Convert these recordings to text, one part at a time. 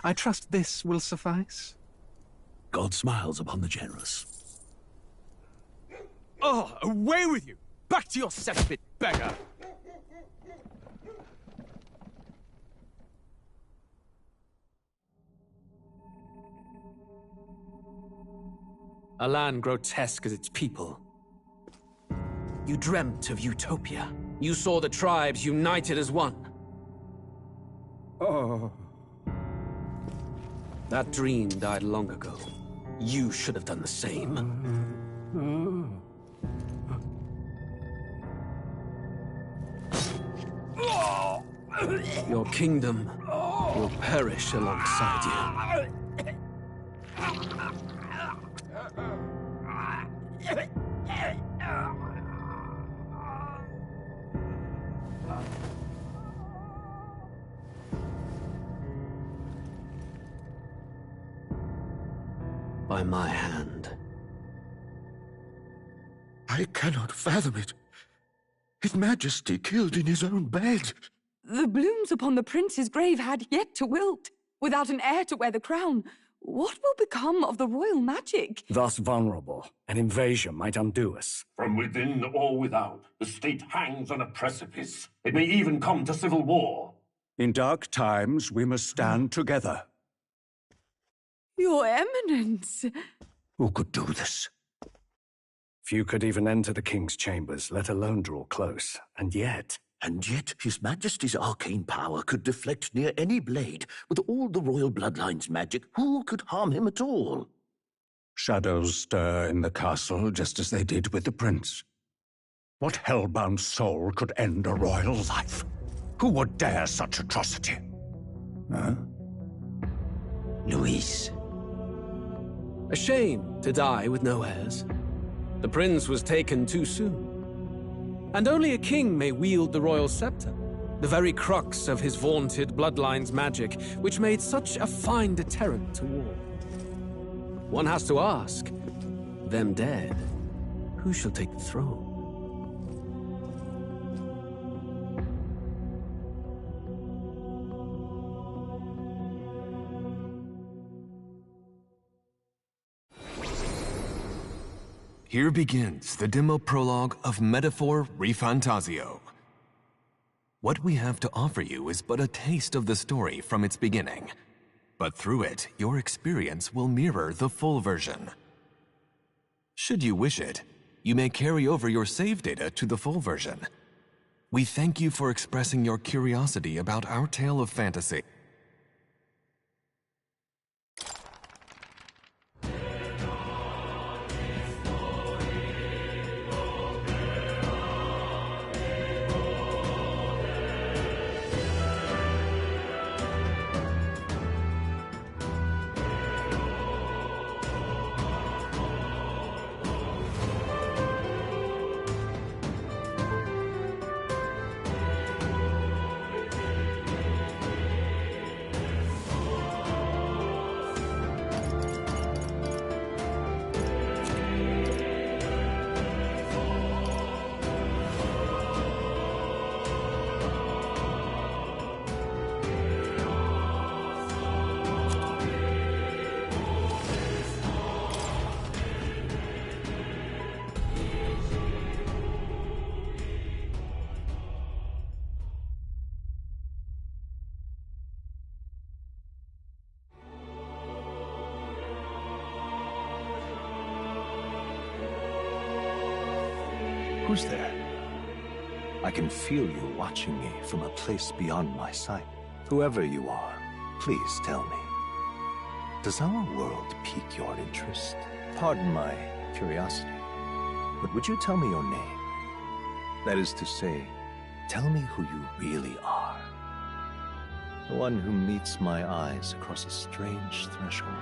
I trust this will suffice. God smiles upon the generous. Oh, away with you! Back to your cesspit, beggar! A land grotesque as its people. You dreamt of utopia. You saw the tribes united as one. Oh. That dream died long ago. You should have done the same. Your kingdom will perish alongside you. By my hand. I cannot fathom it. His Majesty killed in his own bed. The blooms upon the prince's grave had yet to wilt. Without an heir to wear the crown, what will become of the royal magic? Thus vulnerable, an invasion might undo us. From within or without, the state hangs on a precipice. It may even come to civil war. In dark times, we must stand together. Your Eminence! Who could do this? Few could even enter the king's chambers, let alone draw close. And yet His Majesty's arcane power could deflect near any blade. With all the royal bloodline's magic, who could harm him at all? shadows stir in the castle just as they did with the prince. What hellbound soul could end a royal life? Who would dare such atrocity? Huh? Luis. A shame to die with no heirs. The prince was taken too soon. And only a king may wield the royal scepter, the very crux of his vaunted bloodline's magic, which made such a fine deterrent to war. One has to ask, them dead, who shall take the throne? Here begins the demo prologue of Metaphor ReFantazio. What we have to offer you is but a taste of the story from its beginning, but through it, your experience will mirror the full version. Should you wish it, you may carry over your save data to the full version. We thank you for expressing your curiosity about our tale of fantasy. Who's there? I can feel you watching me from a place beyond my sight. Whoever you are, please tell me. Does our world pique your interest? Pardon my curiosity, but would you tell me your name? That is to say, tell me who you really are. The one who meets my eyes across a strange threshold.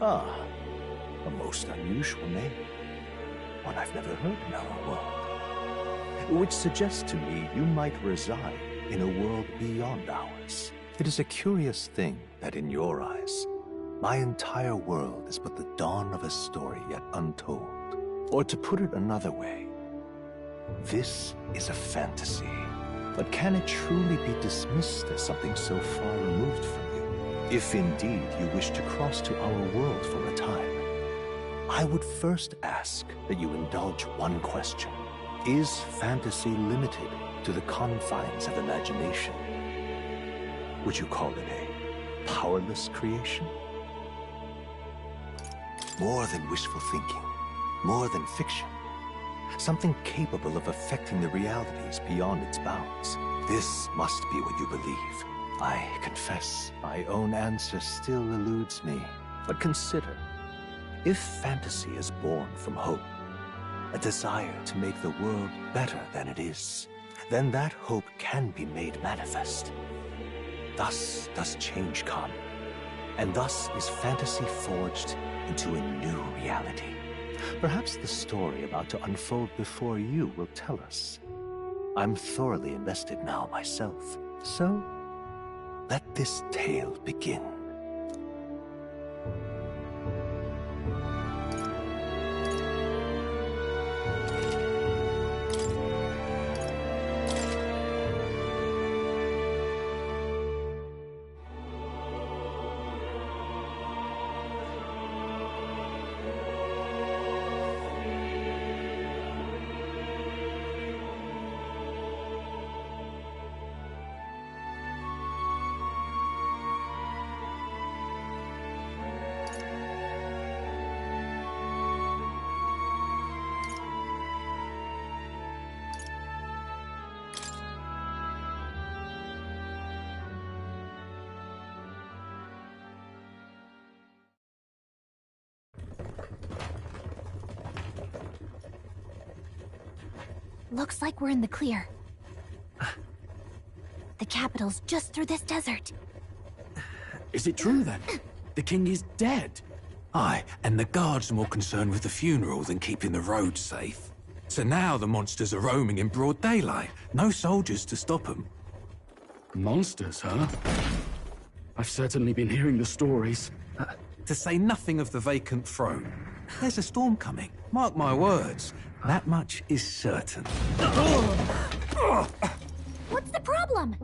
Ah, a most unusual name. One I've never heard in our world. Which suggests to me you might reside in a world beyond ours. It is a curious thing that in your eyes, my entire world is but the dawn of a story yet untold. Or to put it another way, this is a fantasy. But can it truly be dismissed as something so far removed from you? If indeed you wish to cross to our world for a time, I would first ask that you indulge one question. Is fantasy limited to the confines of imagination? Would you call it a powerless creation? More than wishful thinking, more than fiction. Something capable of affecting the realities beyond its bounds. This must be what you believe. I confess, my own answer still eludes me. But consider, if fantasy is born from hope, a desire to make the world better than it is, then that hope can be made manifest. Thus does change come, and thus is fantasy forged into a new reality. Perhaps the story about to unfold before you will tell us. I'm thoroughly invested now myself, so let this tale begin. Looks like we're in the clear. The capital's just through this desert. Is it true then? The king is dead? Aye, and the guards are more concerned with the funeral than keeping the roads safe. So now the monsters are roaming in broad daylight. No soldiers to stop them. Monsters, huh? I've certainly been hearing the stories. To say nothing of the vacant throne. There's a storm coming. Mark my words. That much is certain. What's the problem?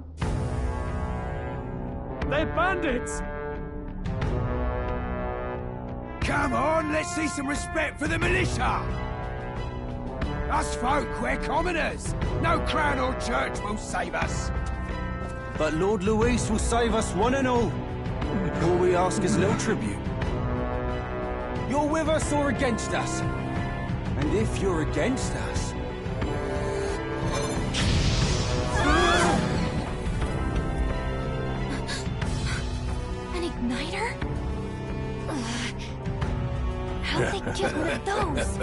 They're bandits! Come on, let's see some respect for the militia! Us folk, we're commoners. No crown or church will save us. But Lord Luis will save us one and all. All we ask is little tribute. You're with us or against us? And if you're against us... An igniter? How'd they get one of those?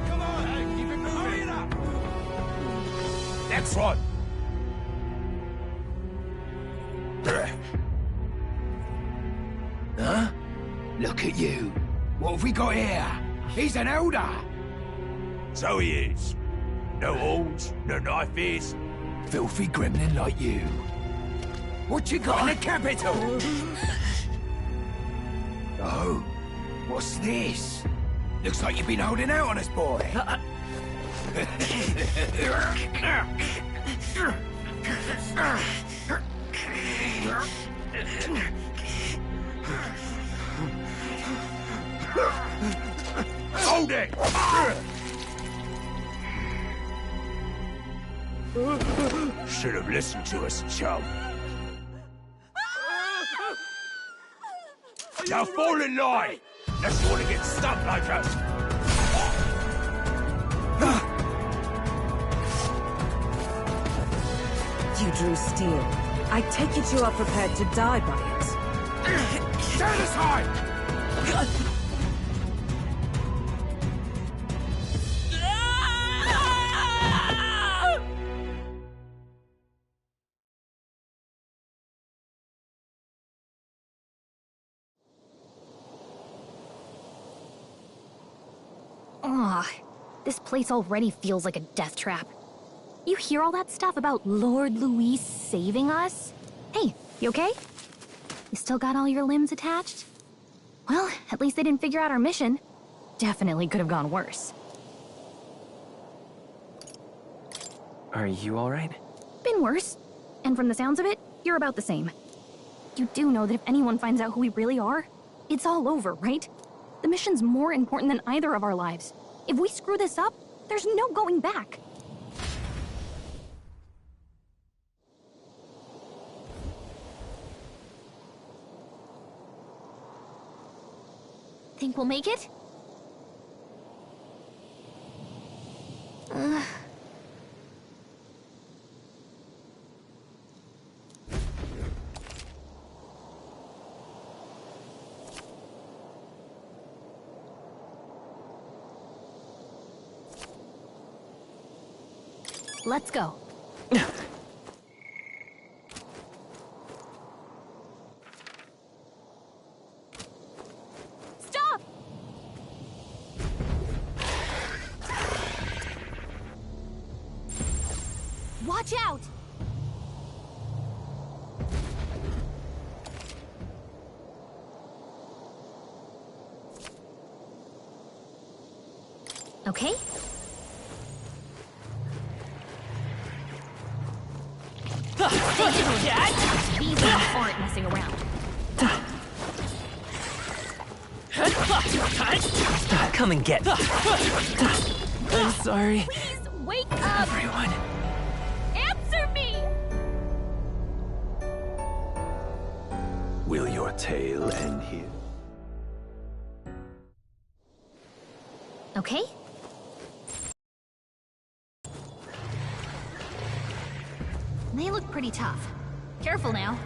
Come on, hey, keep it moving up! Next one! Huh? Look at you. What have we got here? He's an elder. So he is. No horns, no knife is. Filthy gremlin like you. What you got in the capital? Oh, what's this? Looks like you've been holding out on us, boy. Hold it! Should have listened to us, chum. Now fall in line! Unless you want to get stuck like us! You drew steel. I take it you are prepared to die by it. Stand aside! Ugh, this place already feels like a death trap. You hear all that stuff about Lord Louis saving us? Hey, you okay? You still got all your limbs attached? Well, at least they didn't figure out our mission. Definitely could have gone worse. Are you alright? Been worse. And from the sounds of it, you're about the same. You do know that if anyone finds out who we really are, it's all over, right? The mission's more important than either of our lives. If we screw this up, there's no going back. Think we'll make it? Let's go. Stop! Watch out! Okay? These aren't messing around. Come and get me. I'm sorry. Please wake up! Everyone. Answer me! Will your tale end here? Okay? They look pretty tough. Careful now.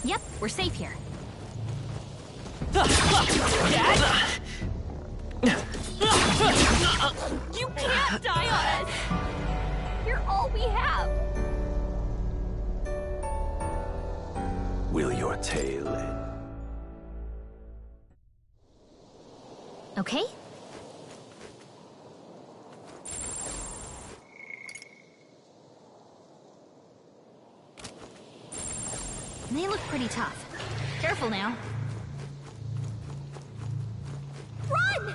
Yep, we're safe here. You can't die on us! You're all we have! Will your tale end? Okay? They look pretty tough. Careful now. Run!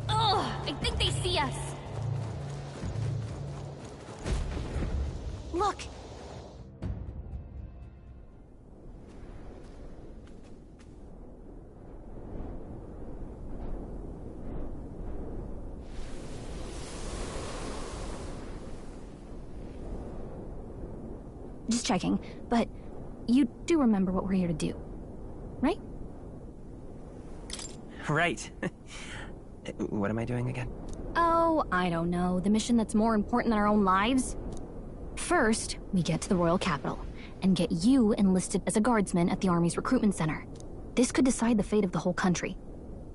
Ugh, I think they see us. Look. Just checking, but you do remember what we're here to do, right? Right. What am I doing again? Oh, I don't know. The mission that's more important than our own lives? First, we get to the royal capital and get you enlisted as a guardsman at the army's recruitment center. This could decide the fate of the whole country.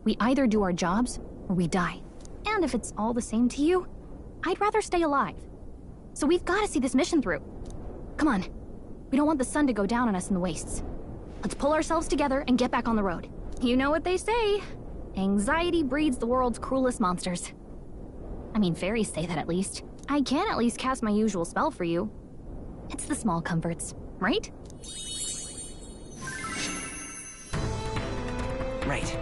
We either do our jobs or we die. And if it's all the same to you, I'd rather stay alive. So we've got to see this mission through. Come on. We don't want the sun to go down on us in the wastes. Let's pull ourselves together and get back on the road. You know what they say. Anxiety breeds the world's cruelest monsters. I mean, fairies say that at least. I can at least cast my usual spell for you. It's the small comforts, right? Right.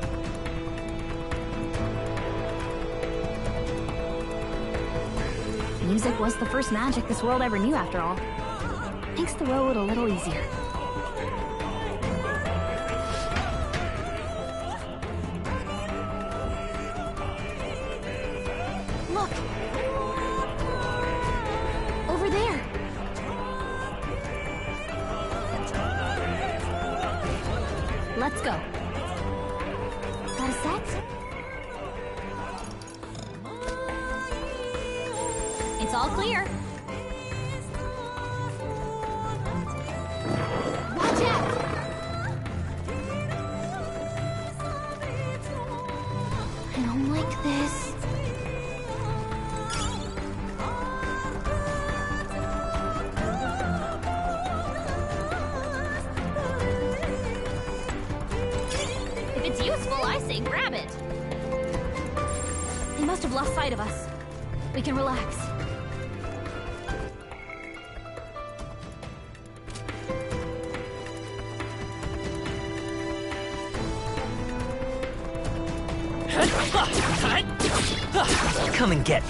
Music was the first magic this world ever knew, after all. Makes the road a little easier. Look! Over there! Let's go. Got a set? all clear. Watch out! I don't like this. If it's useful, I say grab it. They must have lost sight of us. We can relax. Come and get me.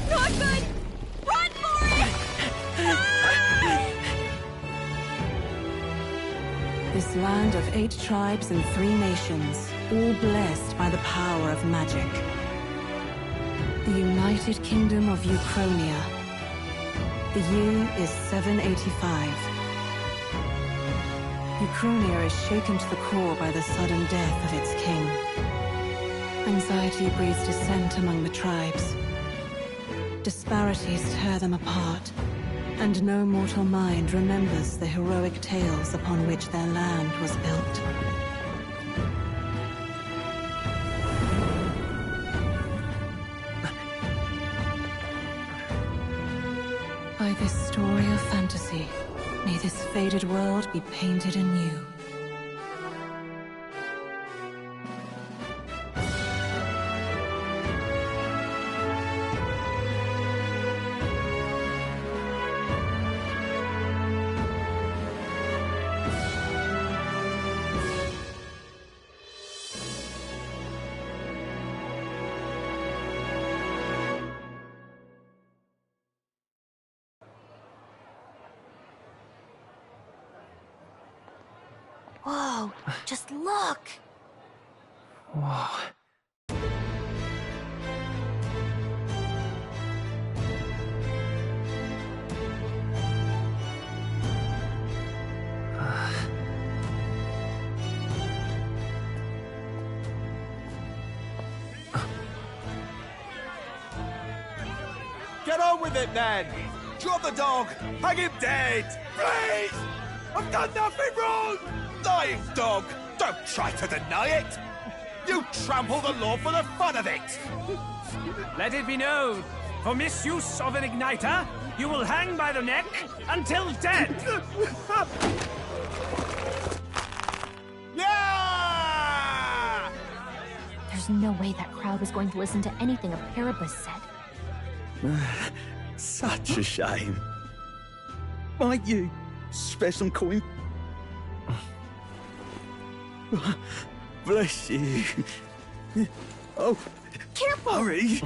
Not good! Run for it! This land of 8 tribes and 3 nations, all blessed by the power of magic. The United Kingdom of Uchronia. The year is 785. Uchronia is shaken to the core by the sudden death of its king. Anxiety breeds dissent among the tribes. Disparities tear them apart, and no mortal mind remembers the heroic tales upon which their land was built. By this story of fantasy, may this faded world be painted anew. Whoa, just look! Whoa. Get on with it, then! Drop the dog! Hang him dead! Please! I've done nothing wrong! Lying dog! Don't try to deny it! You trample the law for the fun of it! Let it be known, for misuse of an igniter, you will hang by the neck until dead! Yeah! There's no way that crowd was going to listen to anything a Paribus said. Such a shame. Might you spare some coin? Bless you. Oh, careful! Hurry!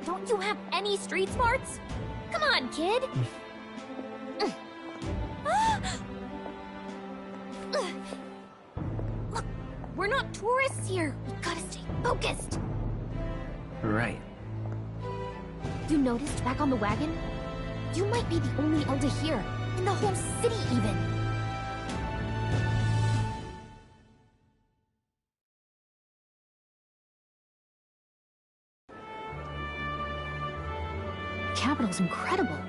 Don't you have any street smarts? Come on, kid! Look, we're not tourists here. We gotta stay focused. Right. You noticed back on the wagon? You might be the only elder here, in the whole city even. Capital's incredible.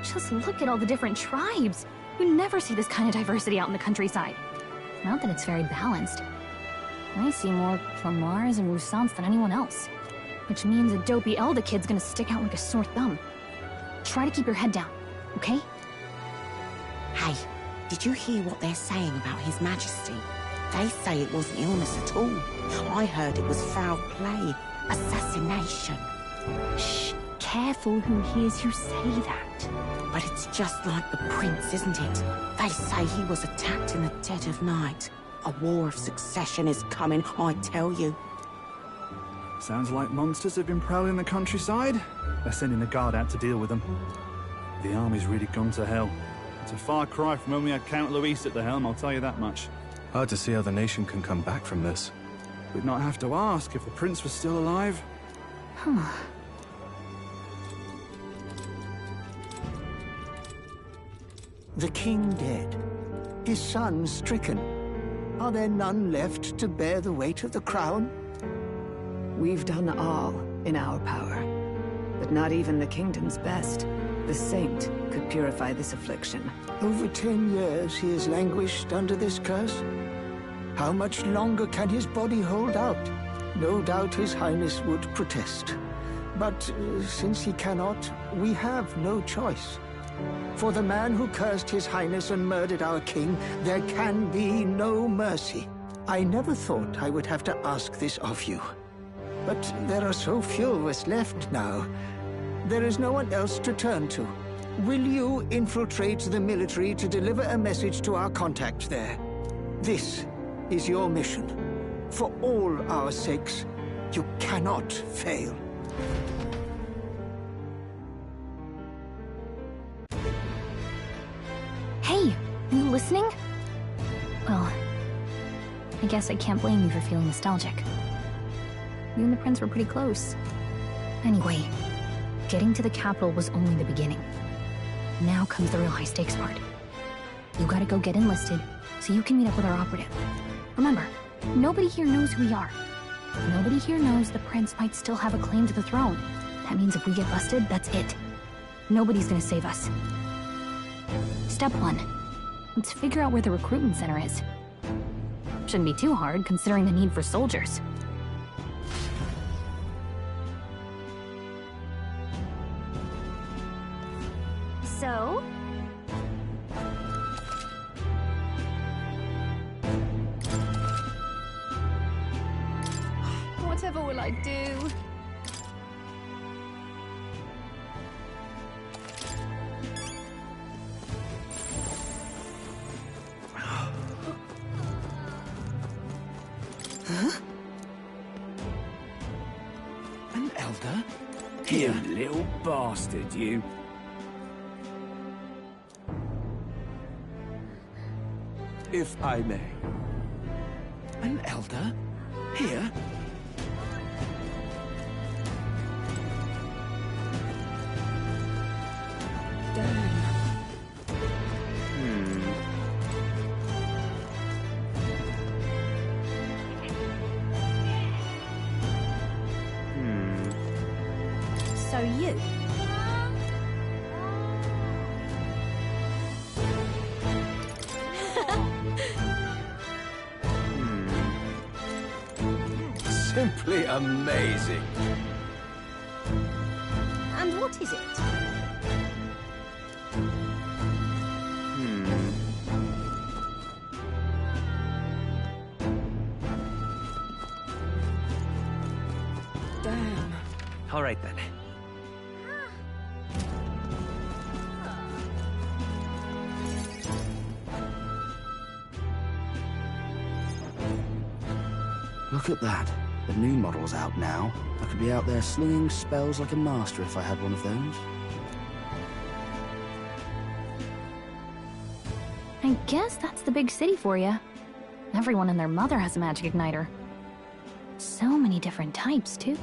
Just look at all the different tribes. You never see this kind of diversity out in the countryside. Not that it's very balanced. I see more Plamars and Roussants than anyone else. Which means a dopey Elder kid's gonna stick out like a sore thumb. Try to keep your head down, okay? Hey, did you hear what they're saying about His Majesty? They say it wasn't illness at all. I heard it was foul play, assassination. Shh, careful who hears you say that. But it's just like the prince, isn't it? They say he was attacked in the dead of night. A war of succession is coming, I tell you. Sounds like monsters have been prowling the countryside. They're sending the guard out to deal with them. The army's really gone to hell. It's a far cry from when we had Count Luis at the helm, I'll tell you that much. Hard to see how the nation can come back from this. We'd not have to ask if the prince was still alive. Huh. The king dead, his son stricken. Are there none left to bear the weight of the crown? We've done all in our power, but not even the kingdom's best. The saint could purify this affliction. Over 10 years he has languished under this curse. How much longer can his body hold out? No doubt his highness would protest. But since he cannot, we have no choice. For the man who cursed his highness and murdered our king, there can be no mercy. I never thought I would have to ask this of you. But there are so few of us left now. There is no one else to turn to. Will you infiltrate the military to deliver a message to our contact there? This is your mission. For all our sakes, you cannot fail. Hey, are you listening? Well, I guess I can't blame you for feeling nostalgic. You and the prince were pretty close. Anyway, getting to the capital was only the beginning. Now comes the real high-stakes part. You gotta go get enlisted, so you can meet up with our operative. Remember, nobody here knows who we are. Nobody here knows the prince might still have a claim to the throne. That means if we get busted, that's it. Nobody's gonna save us. Step 1. Let's figure out where the recruitment center is. Shouldn't be too hard, considering the need for soldiers. So? Whatever will I do? Huh? An elder? Here. You little bastard, you. If I may. An elder? Here? So you? Simply amazing. And what is it? Damn. All right then. Look at that. The new model's out now. I could be out there slinging spells like a master if I had one of those. I guess that's the big city for you. Everyone and their mother has a magic igniter. So many different types, too.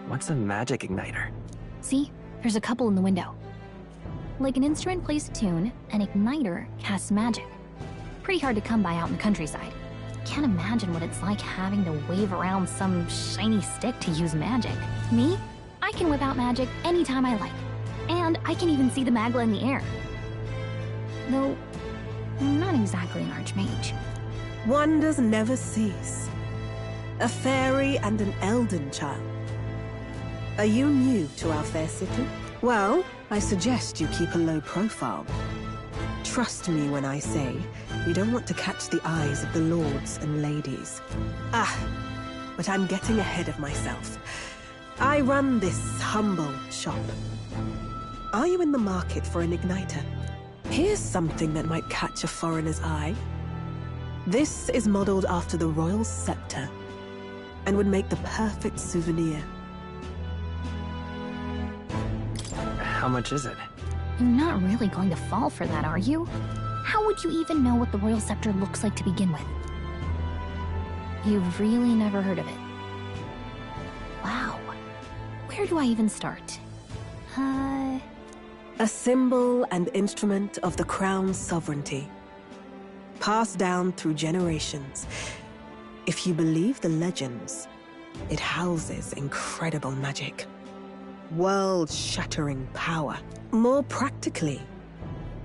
What's a magic igniter? See? There's a couple in the window. Like an instrument plays a tune, an igniter casts magic. Pretty hard to come by out in the countryside. Can't imagine what it's like having to wave around some shiny stick to use magic. Me? I can whip out magic anytime I like. And I can even see the magla in the air. Though, I'm not exactly an archmage. Wonders never cease. A fairy and an elden child. Are you new to our fair city? Well, I suggest you keep a low profile. Trust me when I say you don't want to catch the eyes of the lords and ladies. But I'm getting ahead of myself. I run this humble shop. Are you in the market for an igniter? Here's something that might catch a foreigner's eye. This is modeled after the royal scepter and would make the perfect souvenir. How much is it? You're not really going to fall for that, are you? How would you even know what the royal scepter looks like to begin with? You've really never heard of it. Wow. Where Where do I even start? A symbol and instrument of the crown's sovereignty. Passed down through generations. If you believe the legends, it houses incredible magic. World-shattering power. More practically,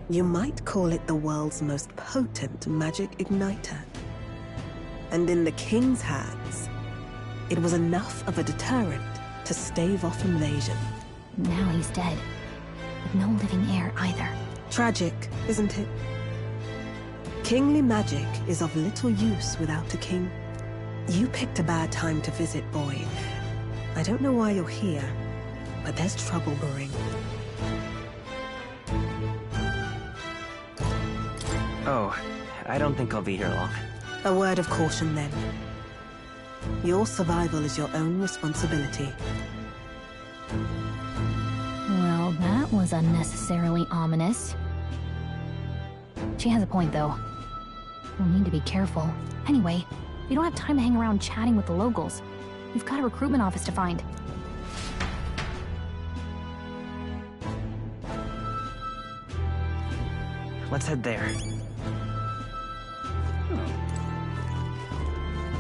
you might call it the world's most potent magic igniter. And in the king's hands, it was enough of a deterrent to stave off invasion. Now he's dead. With no living heir either. Tragic, isn't it? Kingly magic is of little use without a king. You picked a bad time to visit, boy. I don't know why you're here, but there's trouble brewing. Oh, I don't think I'll be here long. A word of caution, then. Your survival is your own responsibility. Well, that was unnecessarily ominous. She has a point, though. We'll need to be careful. Anyway, we don't have time to hang around chatting with the locals. We've got a recruitment office to find. Let's head there.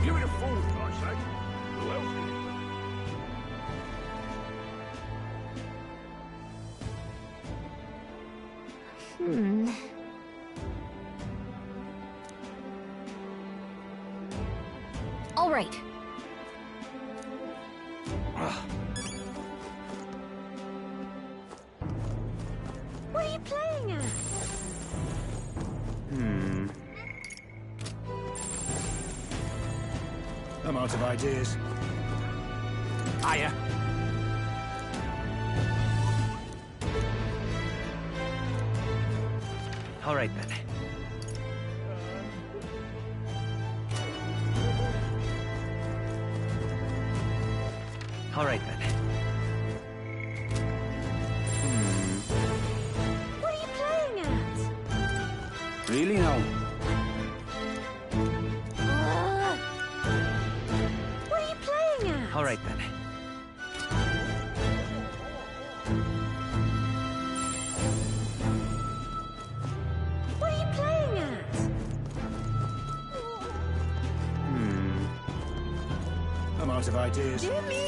Give it a fool, I say. Who else is it? All right. What are you playing at? I'm out of ideas. Hiya. All right, then. All right, then. What are you playing at? Really now? What are you playing at? All right, then. What are you playing at? I'm out of ideas. Dear me!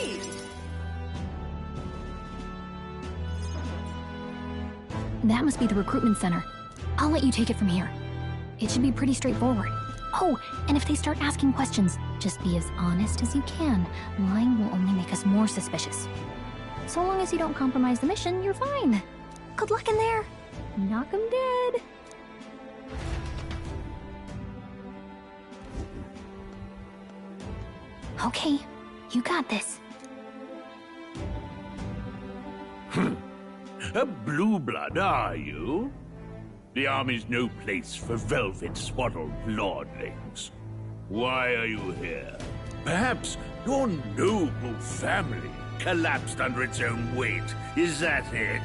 That must be the recruitment center. I'll let you take it from here. It should be pretty straightforward. Oh, and if they start asking questions, just be as honest as you can. Lying will only make us more suspicious. So long as you don't compromise the mission, you're fine. Good luck in there. Knock 'em dead. Okay, you got this. A blue blood, are you? The army's no place for velvet-swaddled lordlings. Why are you here? Perhaps your noble family collapsed under its own weight. Is that it?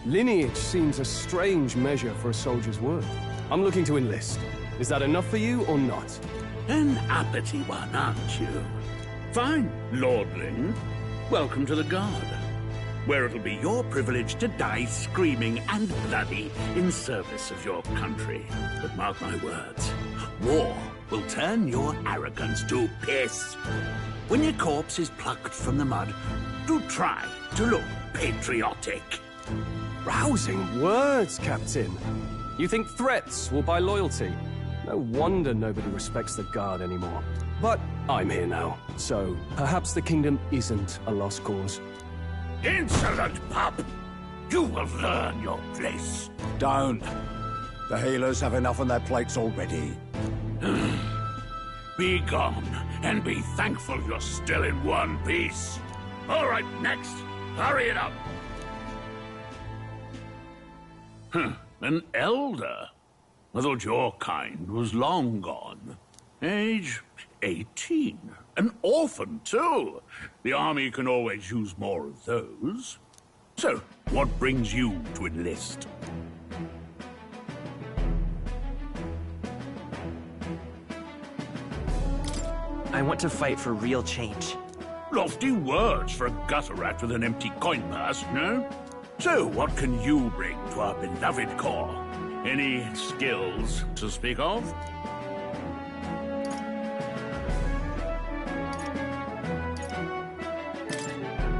Lineage seems a strange measure for a soldier's worth. I'm looking to enlist. Is that enough for you or not? An uppity one, aren't you? Fine, lordling. Welcome to the Guard, where it'll be your privilege to die screaming and bloody in service of your country. But mark my words, war will turn your arrogance to piss. When your corpse is plucked from the mud, do try to look patriotic. Rousing words, Captain. You think threats will buy loyalty? No wonder nobody respects the Guard anymore. But I'm here now, so perhaps the kingdom isn't a lost cause. Insolent pup! You will learn your place. Don't. The healers have enough on their plates already. Be gone, and be thankful you're still in one piece. All right, next. Hurry it up. An elder? I thought your kind was long gone. Age 18. An orphan, too. The army can always use more of those. So, what brings you to enlist? I want to fight for real change. Lofty words for a gutter rat with an empty coin purse, no? So, what can you bring to our beloved corps? Any skills to speak of?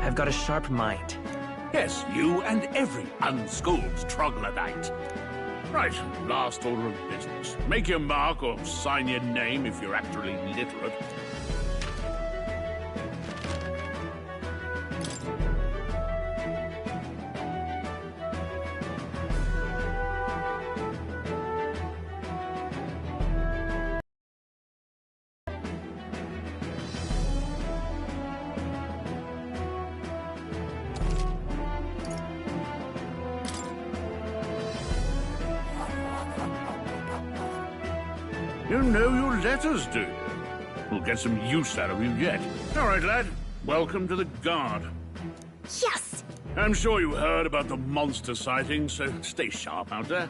I've got a sharp mind. Yes, you and every unschooled troglodyte. Right, last order of business. Make your mark or sign your name if you're actually literate. You know your letters, do you? We'll get some use out of you yet. All right, lad. Welcome to the Guard. Yes! I'm sure you heard about the monster sightings, so stay sharp out there.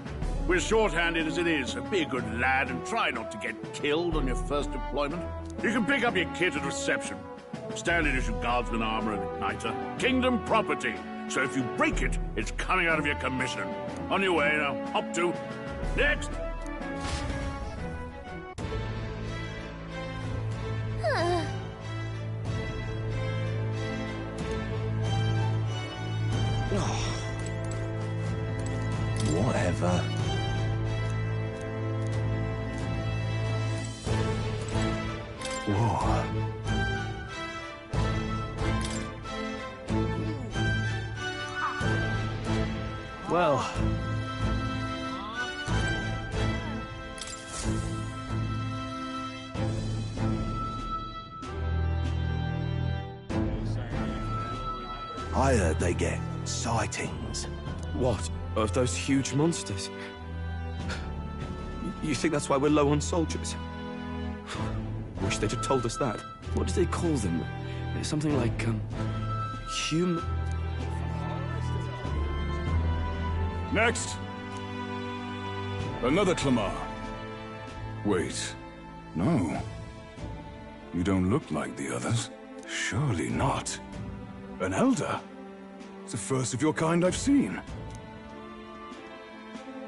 We're short-handed as it is, so be a good lad and try not to get killed on your first deployment. You can pick up your kit at reception. Standard issue guardsman armor and igniter. Kingdom property. So if you break it, it's coming out of your commission. On your way now. Hop to. Next! Whatever. Whoa. Well... I heard they get sightings. What? Of those huge monsters? You think that's why we're low on soldiers? Wish they'd have told us that. What do they call them? Something like, human... Next! Another Clamar. Wait, no. You don't look like the others. Surely not. An elder? It's the first of your kind I've seen.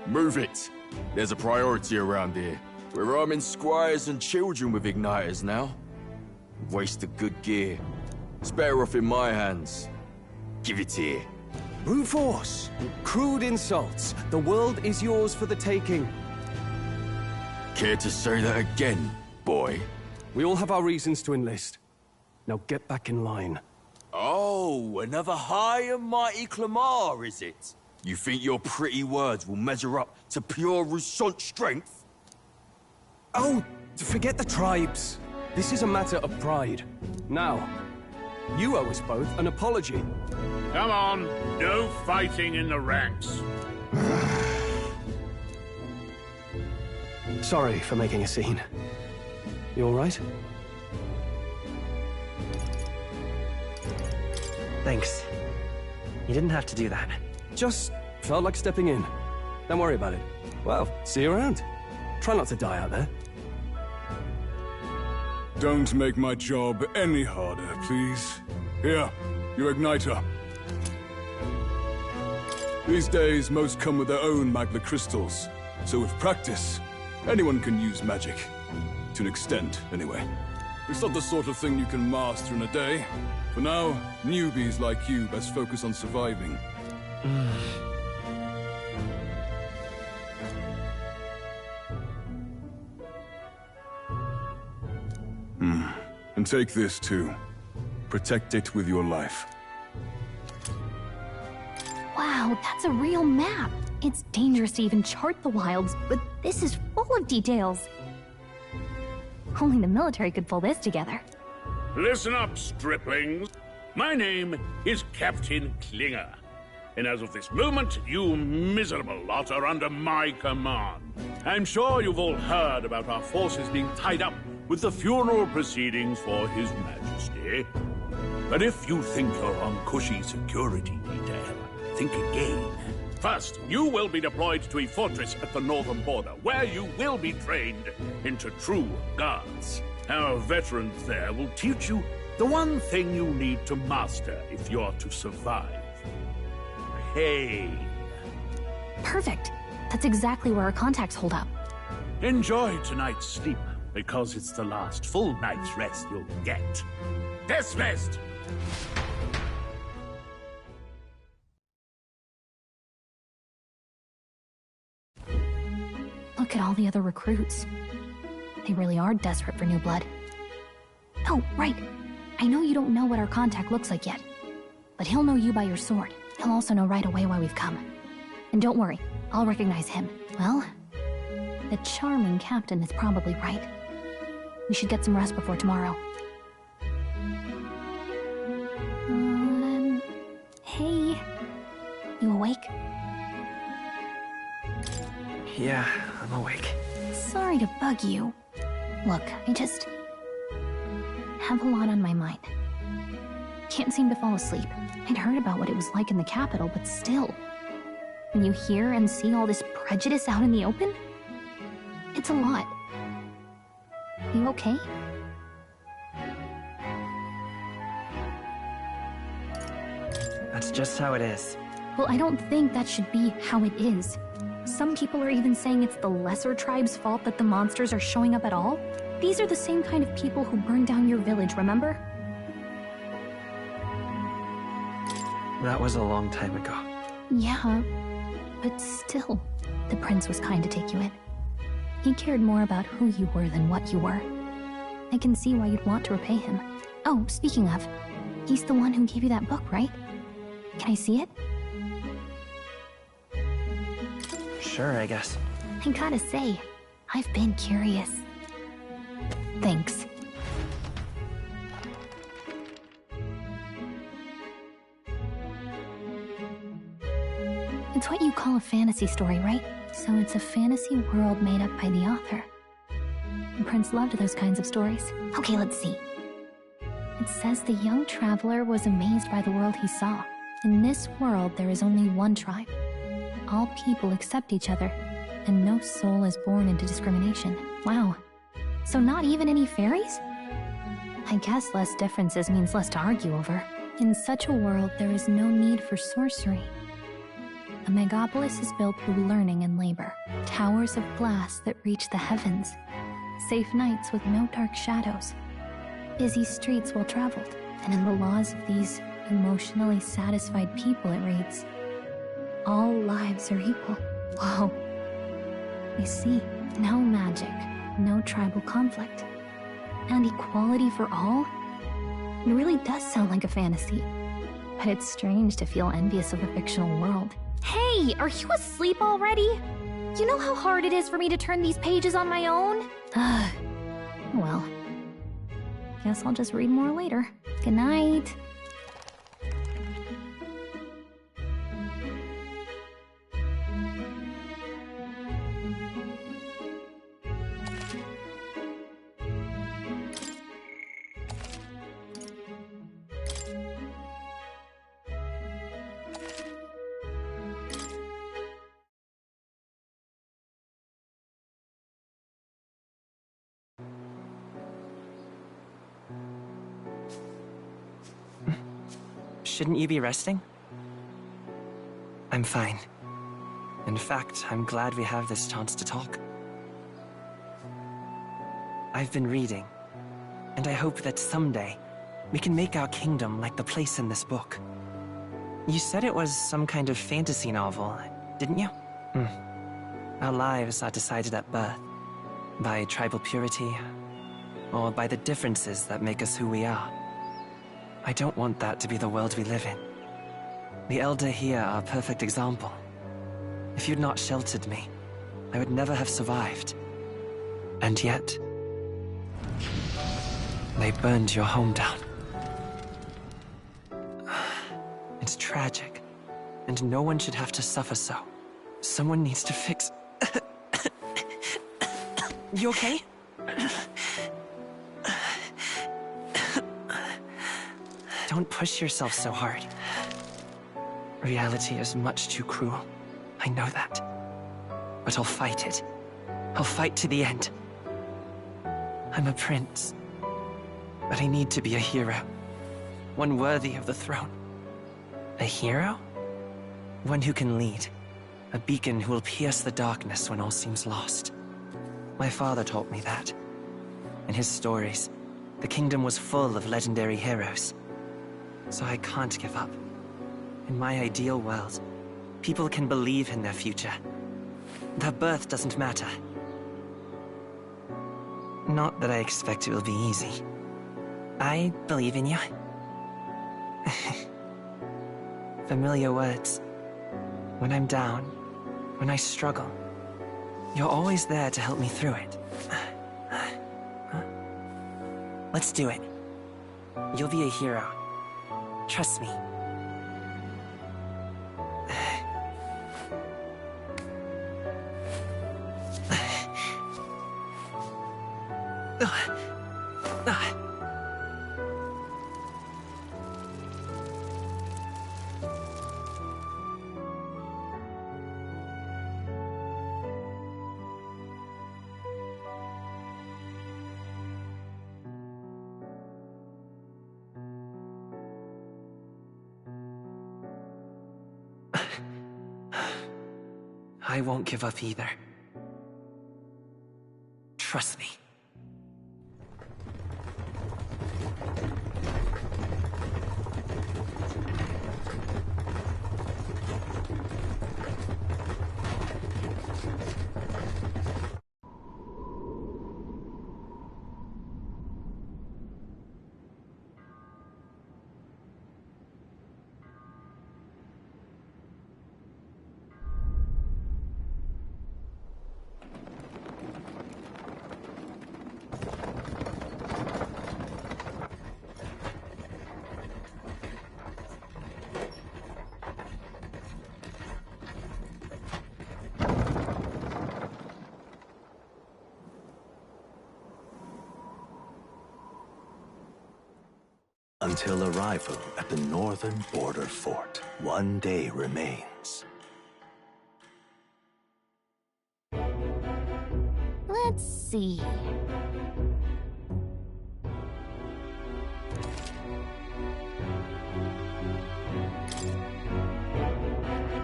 Move it. There's a priority around here. We're arming squires and children with igniters now. Waste of good gear. It's better off in my hands. Give it here. Brute force! Crude insults! The world is yours for the taking. Care to say that again, boy? We all have our reasons to enlist. Now get back in line. Oh, another high and mighty Clamar, is it? You think your pretty words will measure up to pure Roussant strength? Oh, forget the tribes. This is a matter of pride. Now, you owe us both an apology. Come on, no fighting in the ranks. Sorry for making a scene. You all right? Thanks. You didn't have to do that. Just felt like stepping in. Don't worry about it. Well, see you around. Try not to die out there. Don't make my job any harder, please. Here, your igniter. These days, most come with their own magna crystals. So with practice, anyone can use magic. To an extent, anyway. It's not the sort of thing you can master in a day. For now, newbies like you best focus on surviving. And take this too. Protect it with your life. Wow, that's a real map. It's dangerous to even chart the wilds, but this is full of details. Only the military could pull this together. Listen up, striplings. My name is Captain Klinger. And as of this moment, you miserable lot are under my command. I'm sure you've all heard about our forces being tied up with the funeral proceedings for His Majesty. But if you think you're on cushy security detail, think again. First, you will be deployed to a fortress at the northern border, where you will be trained into true guards. Our veterans there will teach you The one thing you need to master if you're to survive. Pain. Perfect. That's exactly where our contacts hold up. Enjoy tonight's sleep, because it's the last full night's rest you'll get. Dismissed! Look at all the other recruits. They really are desperate for new blood. Oh, right. I know you don't know what our contact looks like yet, but he'll know you by your sword. He'll also know right away why we've come. And don't worry, I'll recognize him. Well, the charming captain is probably right. We should get some rest before tomorrow. Hey. You awake? Yeah, I'm awake. Sorry to bug you. Look, I just have a lot on my mind. Can't seem to fall asleep. I'd heard about what it was like in the capital, but still. When you hear and see all this prejudice out in the open, it's a lot. You okay? That's just how it is. Well, I don't think that should be how it is. Some people are even saying it's the lesser tribe's fault that the monsters are showing up at all. These are the same kind of people who burned down your village, remember? That was a long time ago. Yeah, but still, the prince was kind to take you in. He cared more about who you were than what you were. I can see why you'd want to repay him. Oh, speaking of, he's the one who gave you that book, right? Can I see it? Sure, I guess. I gotta say, I've been curious. Thanks. It's what you call a fantasy story, right? So it's a fantasy world made up by the author. The prince loved those kinds of stories. Okay, let's see. It says the young traveler was amazed by the world he saw. In this world, there is only one tribe. All people accept each other, and no soul is born into discrimination. Wow. So not even any fairies? I guess less differences means less to argue over. In such a world, there is no need for sorcery. A megapolis is built through learning and labor. Towers of glass that reach the heavens. Safe nights with no dark shadows. Busy streets well traveled. And in the laws of these emotionally satisfied people, it reads, all lives are equal. Whoa. You see, no magic, no tribal conflict, and equality for all? It really does sound like a fantasy. But it's strange to feel envious of a fictional world. Hey, are you asleep already? You know how hard it is for me to turn these pages on my own? Well, guess I'll just read more later. Good night. Shouldn't you be resting? I'm fine. In fact, I'm glad we have this chance to talk. I've been reading, and I hope that someday we can make our kingdom like the place in this book. You said it was some kind of fantasy novel, didn't you? Our lives are decided at birth, by tribal purity, or by the differences that make us who we are. I don't want that to be the world we live in. The Elder here are a perfect example. If you'd not sheltered me, I would never have survived. And yet, they burned your home down. It's tragic, and no one should have to suffer so. Someone needs to fix... You okay? Don't push yourself so hard. Reality is much too cruel. I know that. But I'll fight it. I'll fight to the end. I'm a prince. But I need to be a hero. One worthy of the throne. A hero? One who can lead. A beacon who will pierce the darkness when all seems lost. My father taught me that. In his stories, the kingdom was full of legendary heroes. So I can't give up. In my ideal world, people can believe in their future. Their birth doesn't matter. Not that I expect it will be easy. I believe in you. Familiar words. When I'm down, when I struggle, you're always there to help me through it. Let's do it. You'll be a hero. Trust me. I won't give up either. Trust me. Until arrival at the northern border fort, one day remains. Let's see.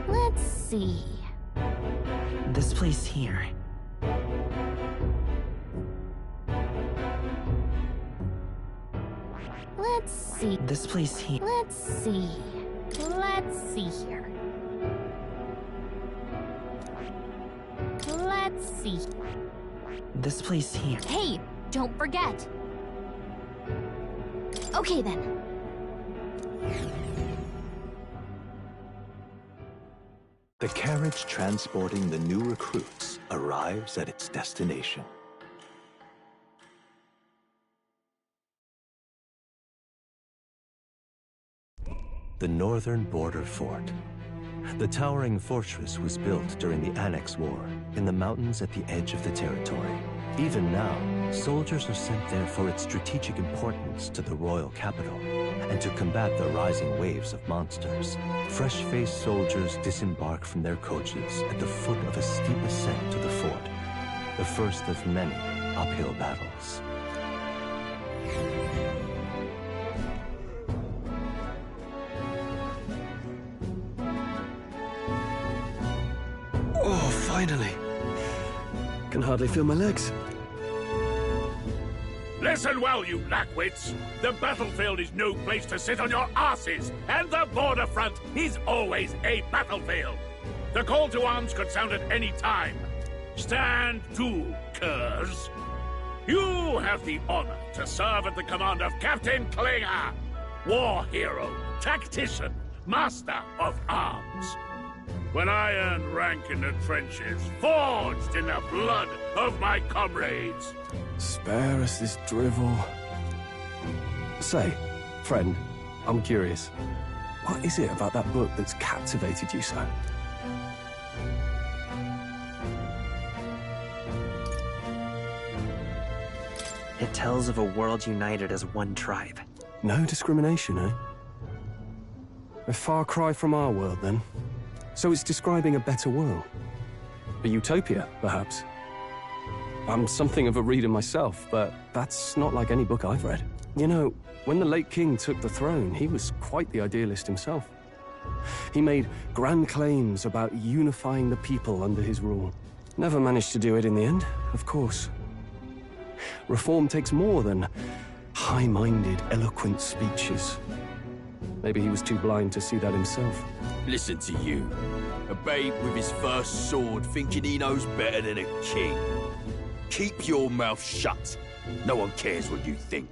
Let's see. This place here. Let's see. This place here. Let's see. Let's see here. Let's see. This place here. Hey, don't forget. Okay then. The carriage transporting the new recruits arrives at its destination. The northern border fort. The towering fortress was built during the Annex War in the mountains at the edge of the territory. Even now, soldiers are sent there for its strategic importance to the royal capital and to combat the rising waves of monsters. Fresh-faced soldiers disembark from their coaches at the foot of a steep ascent to the fort, the first of many uphill battles. Oh, finally. Can hardly feel my legs. Listen well, you lackwits. The battlefield is no place to sit on your asses, and the border front is always a battlefield. The call to arms could sound at any time. Stand to, curs. You have the honor to serve at the command of Captain Klinger, war hero, tactician, master of arms. When I earned rank in the trenches, forged in the blood of my comrades. Spare us this drivel. Say, friend, I'm curious. What is it about that book that's captivated you so? It tells of a world united as one tribe. No discrimination, eh? A far cry from our world, then. So it's describing a better world. A utopia, perhaps. I'm something of a reader myself, but that's not like any book I've read. You know, when the late king took the throne, he was quite the idealist himself. He made grand claims about unifying the people under his rule. Never managed to do it in the end, of course. Reform takes more than high-minded, eloquent speeches. Maybe he was too blind to see that himself. Listen to you. A babe with his first sword thinking he knows better than a king. Keep your mouth shut. No one cares what you think.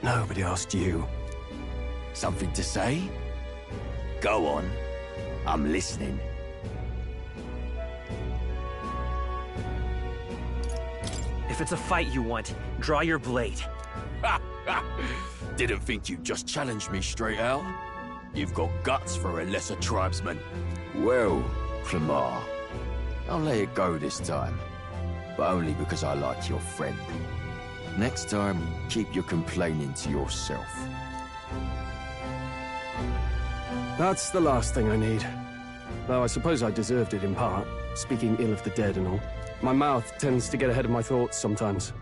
Nobody asked you. Something to say? Go on. I'm listening. If it's a fight you want, draw your blade. Didn't think you'd just challenge me straight out. You've got guts for a lesser tribesman. Well, Clemar, I'll let it go this time. But only because I like your friend. Next time, keep your complaining to yourself. That's the last thing I need. Though I suppose I deserved it in part, speaking ill of the dead and all. My mouth tends to get ahead of my thoughts sometimes.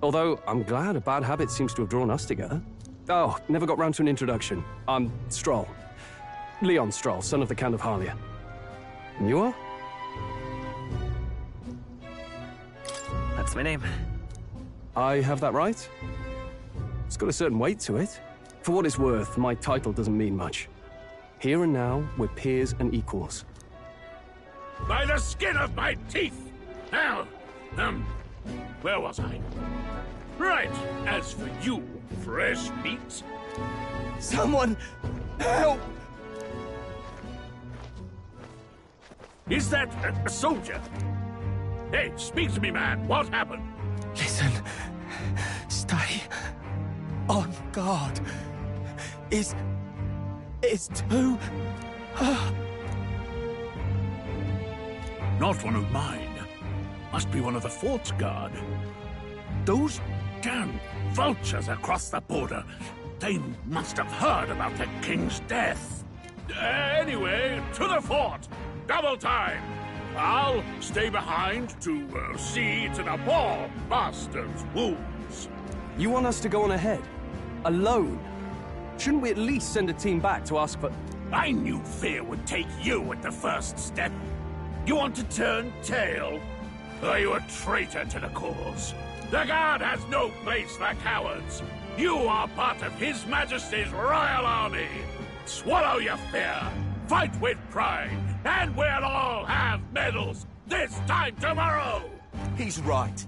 Although, I'm glad a bad habit seems to have drawn us together. Oh, never got round to an introduction. I'm Stroll. Leon Stroll, son of the Count of Harlia. And you are? That's my name. I have that right? It's got a certain weight to it. For what it's worth, my title doesn't mean much. Here and now, we're peers and equals. By the skin of my teeth! Now, where was I? Right, as for you, fresh meat. Someone, help! Is that a soldier? Hey, speak to me, man. What happened? Listen. Stay on guard. It's too... Not one of mine. Must be one of the fort's guard. Those damn vultures across the border. They must have heard about the king's death. Anyway, to the fort. Double time. I'll stay behind to see to the poor bastard's wounds. You want us to go on ahead? Alone? Shouldn't we at least send a team back to ask for... I knew fear would take you at the first step. You want to turn tail? Are you a traitor to the cause? The Guard has no place for cowards. You are part of His Majesty's Royal Army. Swallow your fear. Fight with pride. And we'll all have medals this time tomorrow. He's right.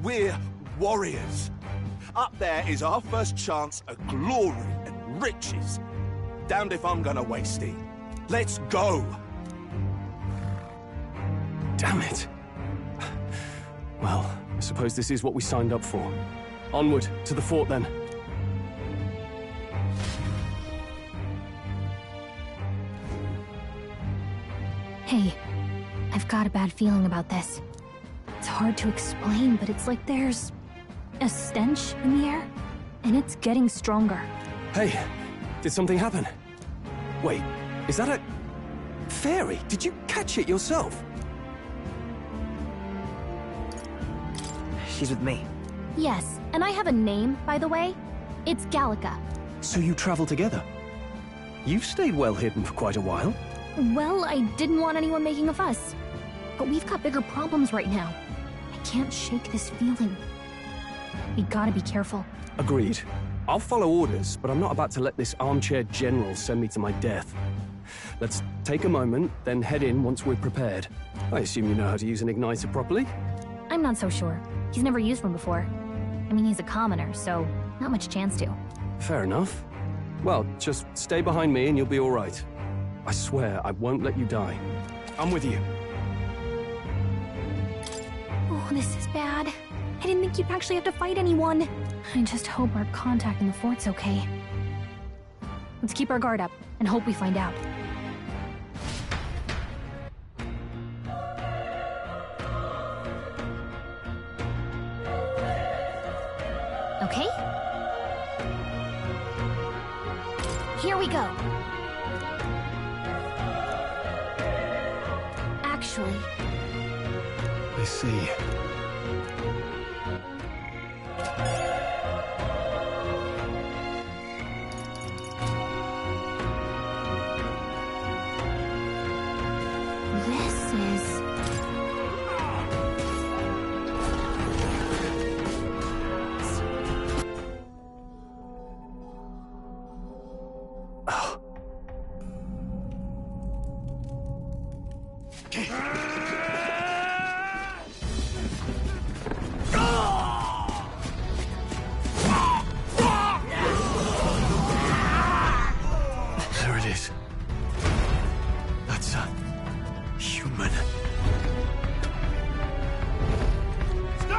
We're warriors. Up there is our first chance at glory and riches. Damned if I'm gonna waste it. Let's go! Damn it. Well, I suppose this is what we signed up for. Onward, to the fort then. Hey, I've got a bad feeling about this. It's hard to explain, but it's like there's a stench in the air, and it's getting stronger. Hey, did something happen? Wait, is that a... fairy? Did you catch it yourself? She's with me. Yes, and I have a name, by the way. It's Gallica. So you travel together? You've stayed well hidden for quite a while. Well, I didn't want anyone making a fuss. But we've got bigger problems right now. I can't shake this feeling. We gotta be careful. Agreed. I'll follow orders, but I'm not about to let this armchair general send me to my death. Let's take a moment, then head in once we're prepared. I assume you know how to use an igniter properly? I'm not so sure. He's never used one before. I mean, he's a commoner, so not much chance to. Fair enough. Well, just stay behind me and you'll be all right. I swear I won't let you die. I'm with you. Oh, this is bad. I didn't think you'd actually have to fight anyone. I just hope our contact in the fort's okay. Let's keep our guard up and hope we find out. Okay? Here we go. Actually... I see.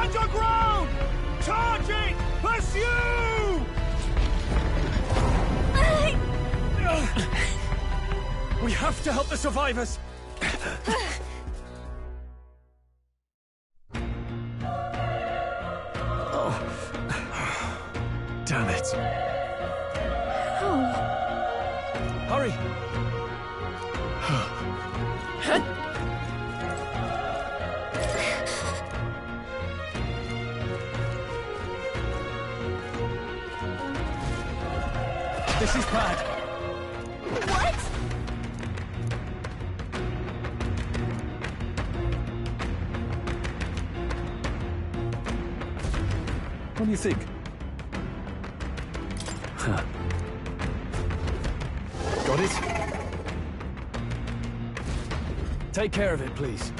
Stand your ground! Charging! Pursue! We have to help the survivors! Oh. Damn it. Hurry! This is bad. What? What do you think? Huh. Got it? Take care of it, please.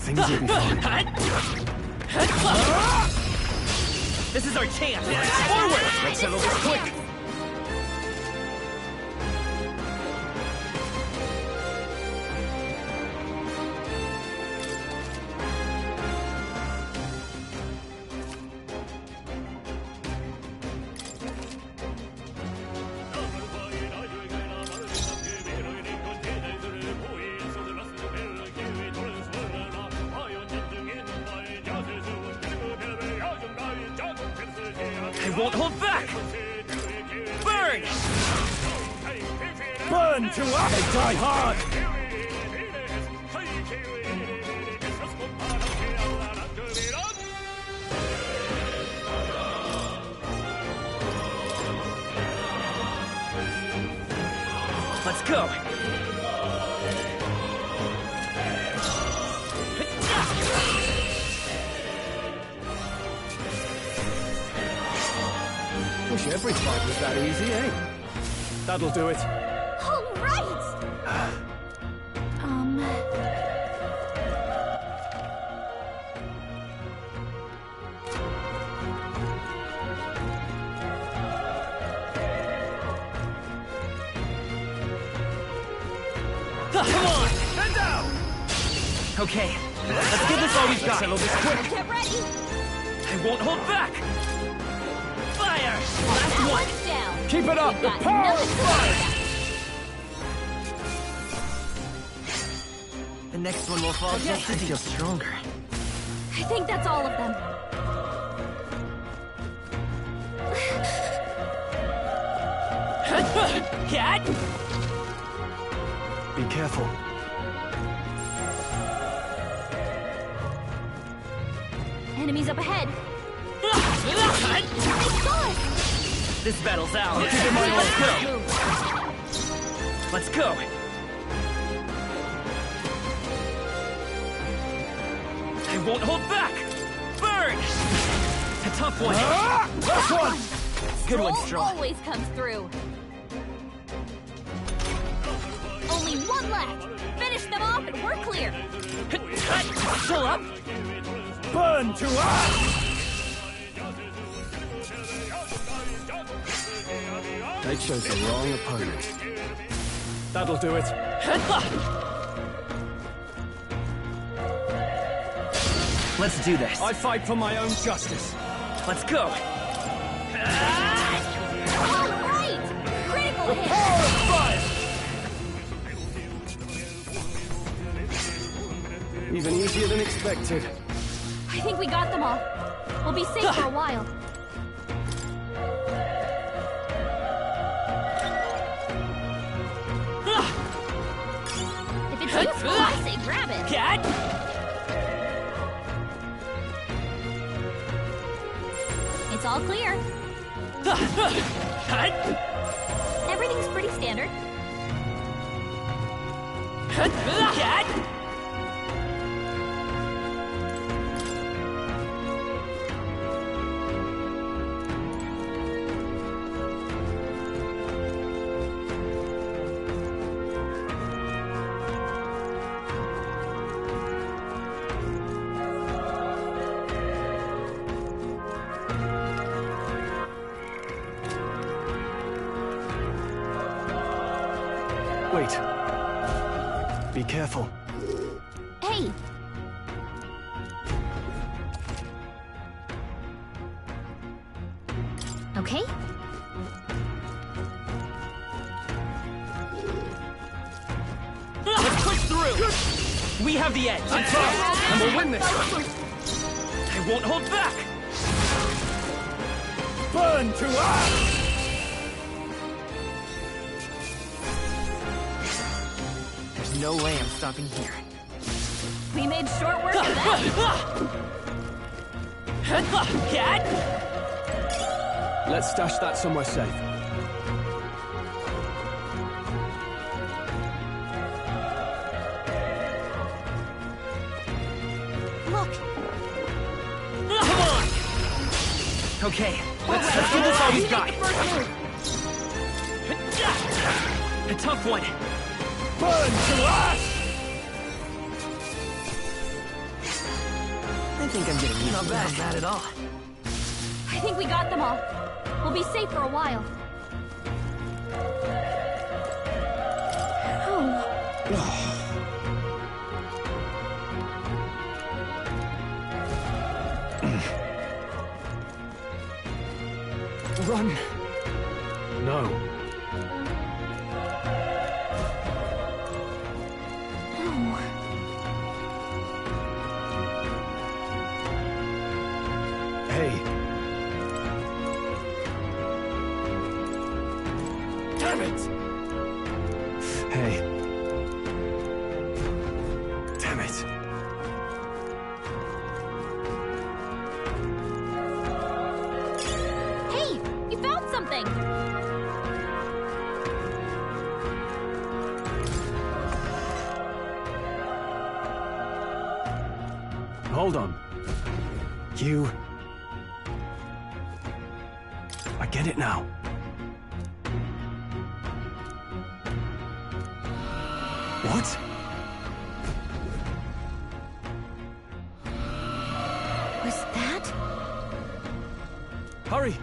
Things will be fine. This is our chance! Forward! Let's settle this quick! I won't hold back! Burn! Burn to us! They die hard! Let's go! Wish every fight was that easy, eh? That'll do it. All right! Come on! Stand down! Okay, let's give this all we've got. Settle this quick. Get ready! I won't hold back! Fire! Last That one! one's down! Keep it up! We've The got power nothing of to fire! worry The next one will fall just as feel stronger. I think that's all of them. Cat! Be careful. Enemies up ahead. This battle's out. I'll give it my all. Let's go! I won't hold back! Burn! A tough one! Last one! Good one, Stroll Straw. always comes through. Only one left. Finish them off and we're clear. Still up? Burn to us! They chose the wrong opponent. That'll do it. Let's do this. I fight for my own justice. Let's go! All right. Critical hit. Power of fire! Even easier than expected. I think we got them all. We'll be safe for a while. If it's useful, I say grab it. Cat! It's all clear. Everything's pretty standard. Cat! Wait. Be careful. Hey! Okay? Let's push through! We have the edge! I'm tough, and we'll win this! I won't hold back! Burn to ash! There's no way I'm stopping here. We made short work of that! Let's stash that somewhere safe. Look! Come on! Okay, Let's give this all we've got! a tough one. Burn to ash! I think I'm getting used Not to bad. this. Not bad at all. I think we got them all. We'll be safe for a while. Run! No. Hey. Damn it! Hey. Damn it. Hey! You found something! Hold on. You... I get it now. What? Was that? Hurry!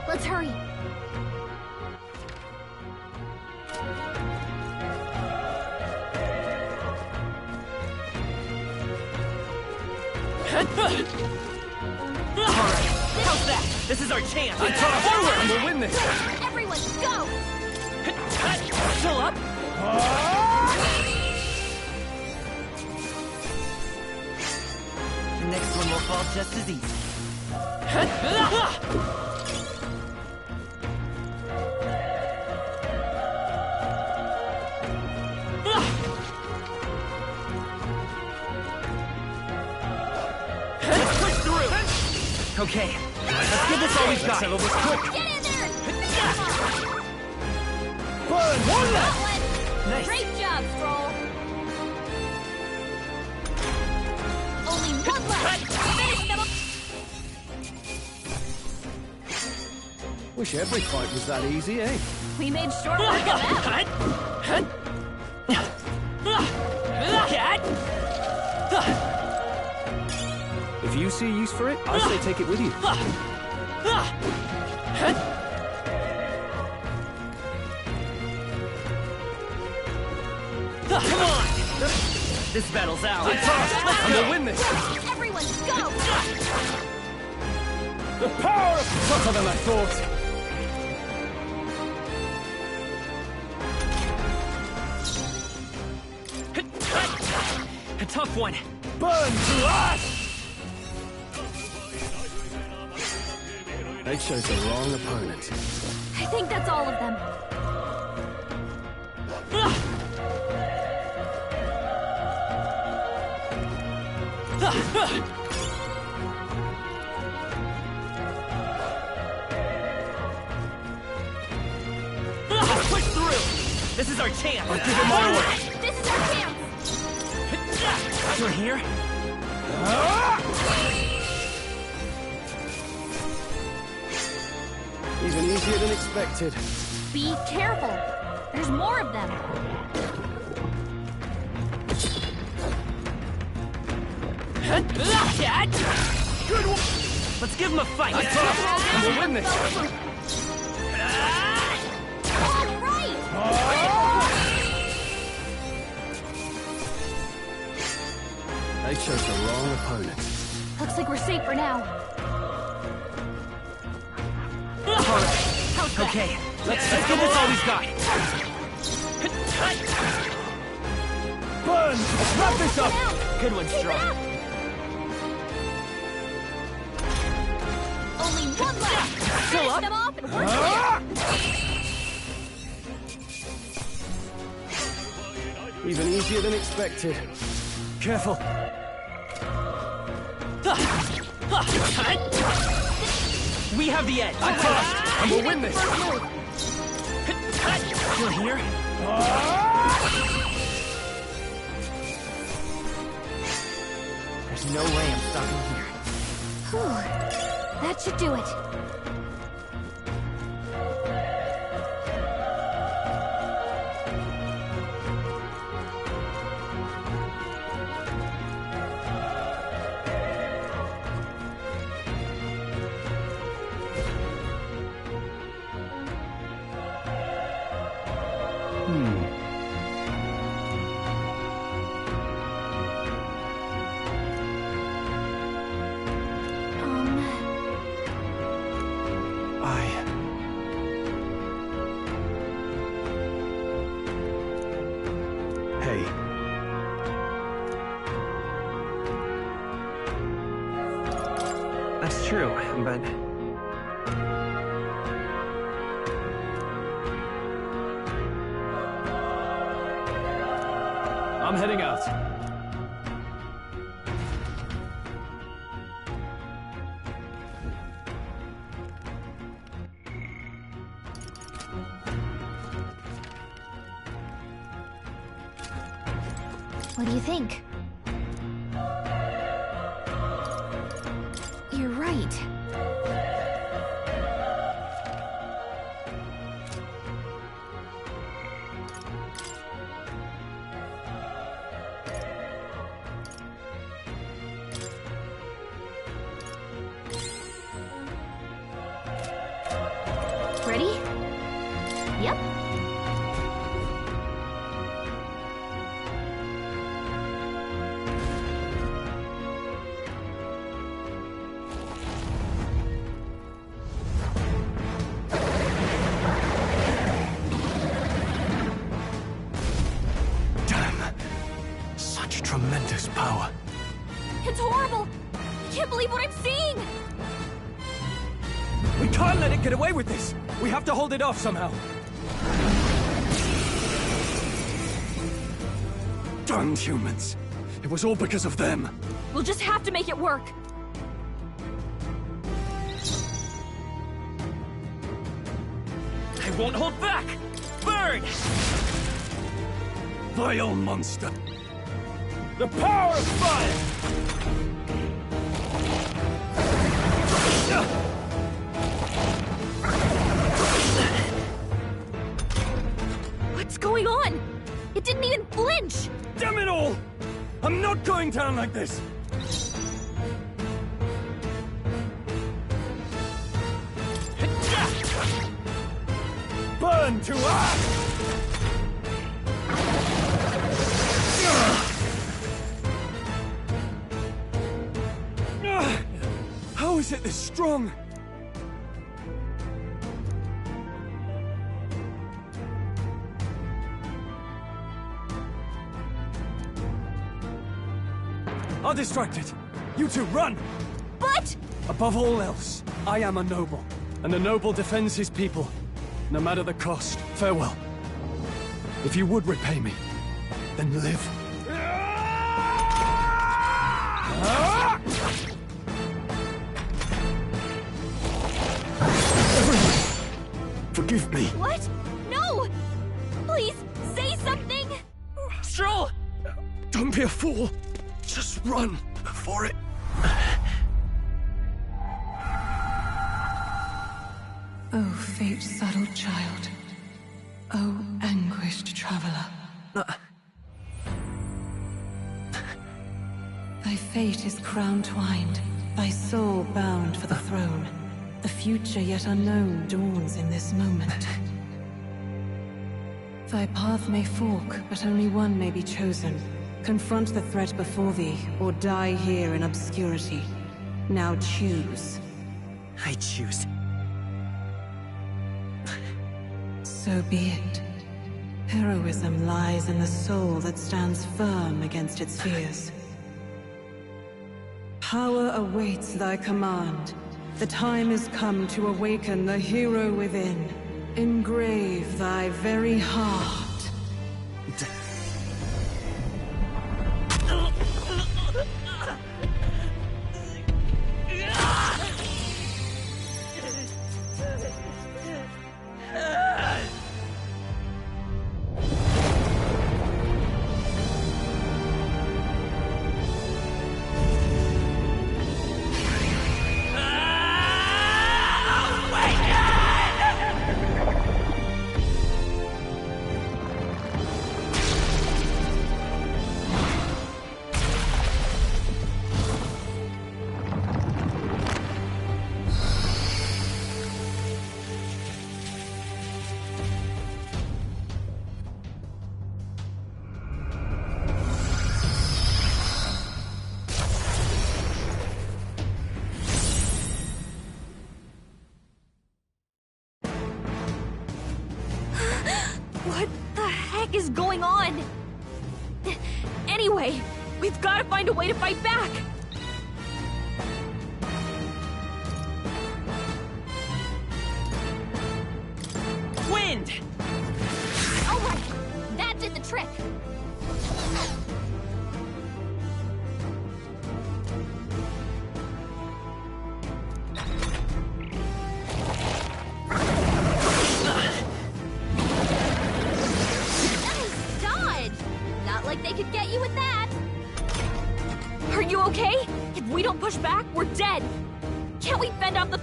Let's hurry. Alright, how's that? This is our chance! Forward! And we'll win this! Everyone, go! Still up? The next one will fall just as easy. Let's push through! Okay, Let's give this all we've got! Settle this quick! Get in there! Finish him off! Burn! One left! That one! Nice. Great job, Stroll! Only one left! Finish them off! Wish every fight was that easy, eh? We made short work of that! If you see use for it, I say take it with you. Come on! This battle's ours! And we'll win this! Everyone, go! The power of... Tougher than I thought. a tough one. Burn to ash! They chose the wrong opponent. I think that's all of them. Push through! This is our chance! I'll give it my all. This is our chance! You're here? Even easier than expected. Be careful! There's more of them! Good one! Let's give him a fight! And we'll win this! I chose the wrong opponent. Looks like we're safe for now. Okay, let's give this all we've got. Burn! Let's wrap this up! Good one, Straw. Only one left! Finish them off and we're clear! Even easier than expected. Careful. We have the edge. I crossed, and we'll win this. You're here? There's no way I'm stopping here. Whew. That should do it. Hey. That's true, but... I'm heading out. What do you think? You're right. Ready? Yep. Such tremendous power. It's horrible! I can't believe what I'm seeing! We can't let it get away with this! We have to hold it off somehow. Darn humans. It was all because of them. We'll just have to make it work. I won't hold back! Burn! Vile monster. The power of fire! What's going on? It didn't even flinch! Damn it all! I'm not going down like this! Burn to ash! How is it this strong? I'll distract it. You two, run! But... Above all else, I am a noble, and a noble defends his people, no matter the cost. Farewell. If you would repay me, then live. Forgive me. What? No! Please, say something! Stroll! Don't be a fool. Just run for it. Oh, fate-saddled child. Oh, anguished traveler. Thy fate is crown-twined, thy soul bound for the throne. The future yet unknown dawns in this moment. Thy path may fork, but only one may be chosen. Confront the threat before thee, or die here in obscurity. Now choose. I choose. So be it. Heroism lies in the soul that stands firm against its fears. Power awaits thy command. The time is come to awaken the hero within. Engrave thy very heart. What the heck is going on? Anyway, we've got to find a way to fight back! Wind! Alright, that did the trick! Like they could get you with that! Are you okay? If we don't push back, we're dead! Can't we fend off the...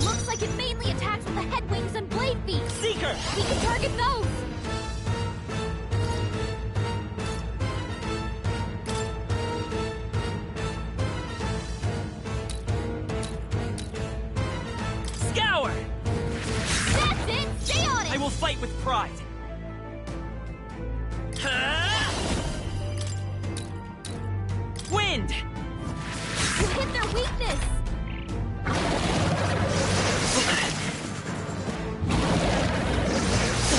Looks like it mainly attacks with the head wings and blade feet! Seeker! We can target those! Fight with pride. Wind! You hit their weakness!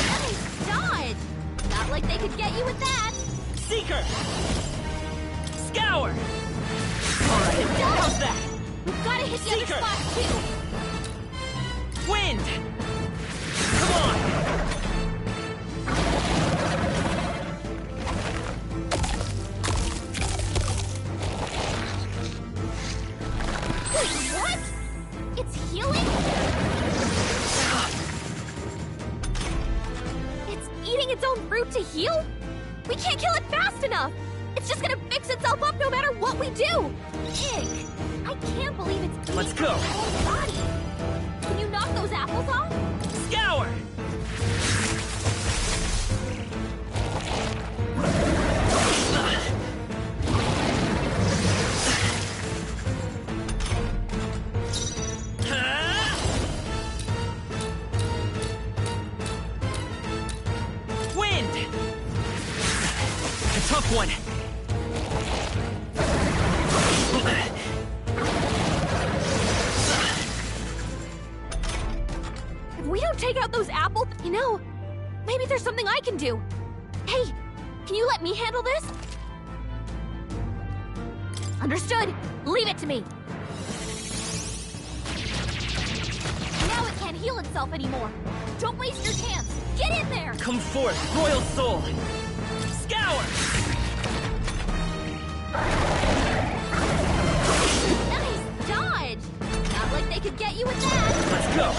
Nice dodge! Not like they could get you with that! Seeker! Scour! Alright, how's that? We've gotta hit the Seeker! other spots too! Wind! Come on! What? It's healing? It's eating its own fruit to heal? We can't kill it fast enough! It's just gonna fix itself up no matter what we do! Ick! I can't believe it's eating Let's go! its whole body! Can you knock those apples off? Scour! Wind! A tough one! If we don't take out those apples, you know, maybe there's something I can do. Hey, can you let me handle this? Understood. Leave it to me. Now it can't heal itself anymore. Don't waste your chance. Get in there! Come forth, Royal Soul! Scour! Nice dodge! Not like they could get you with that! Let's go!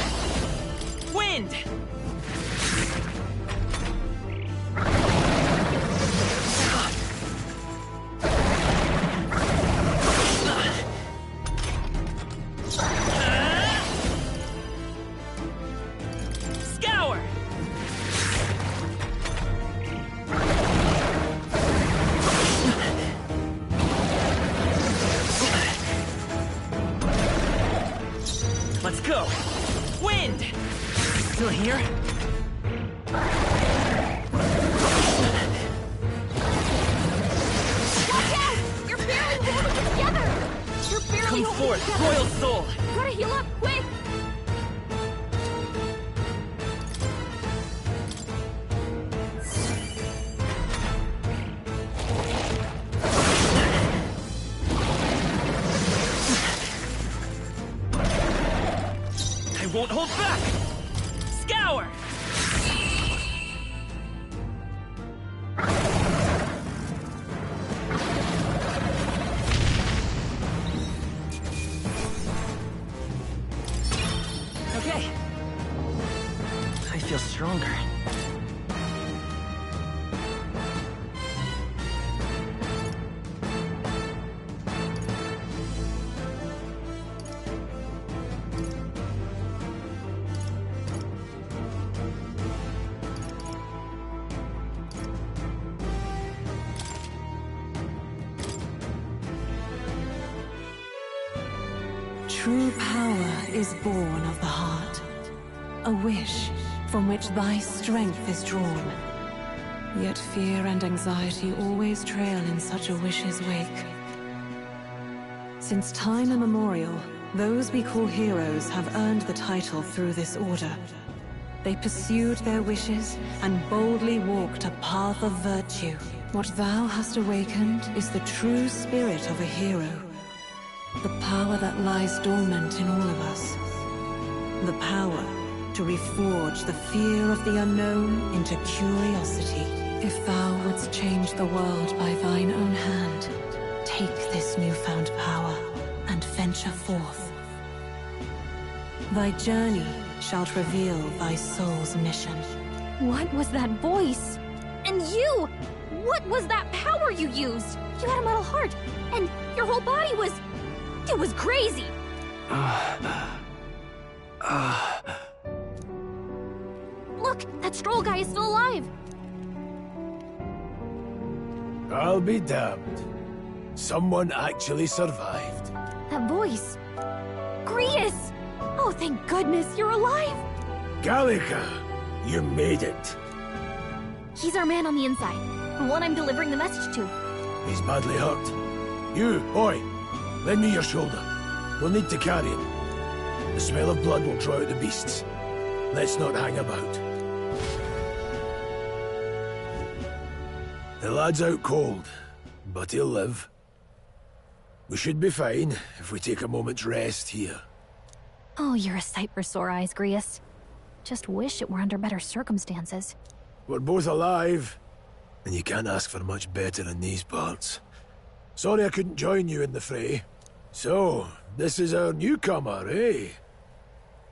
Wind! Scour! Royal soul! Gotta heal up, quick! I won't hold back! Scour! Okay. I feel stronger. True power is born of the heart. A wish from which thy strength is drawn. Yet fear and anxiety always trail in such a wish's wake. Since time immemorial, those we call heroes have earned the title through this order. They pursued their wishes and boldly walked a path of virtue. What thou hast awakened is the true spirit of a hero. The power that lies dormant in all of us. The power to reforge the fear of the unknown into curiosity. If thou wouldst change the world by thine own hand, take this newfound power and venture forth. Thy journey shalt reveal thy soul's mission. What was that voice? And you! What was that power you used? You had a metal heart, and your whole body was... It was crazy! Look, that Stroll guy is still alive! I'll be damned. Someone actually survived. That voice... Grius! Oh, thank goodness, you're alive! Gallica, you made it. He's our man on the inside, the one I'm delivering the message to. He's badly hurt. You, boy, lend me your shoulder. We'll need to carry him. The smell of blood will draw out the beasts. Let's not hang about. The lad's out cold, but he'll live. We should be fine if we take a moment's rest here. Oh, you're a sight for sore eyes, Grius. Just wish it were under better circumstances. We're both alive, and you can't ask for much better in these parts. Sorry I couldn't join you in the fray. So, this is our newcomer, eh?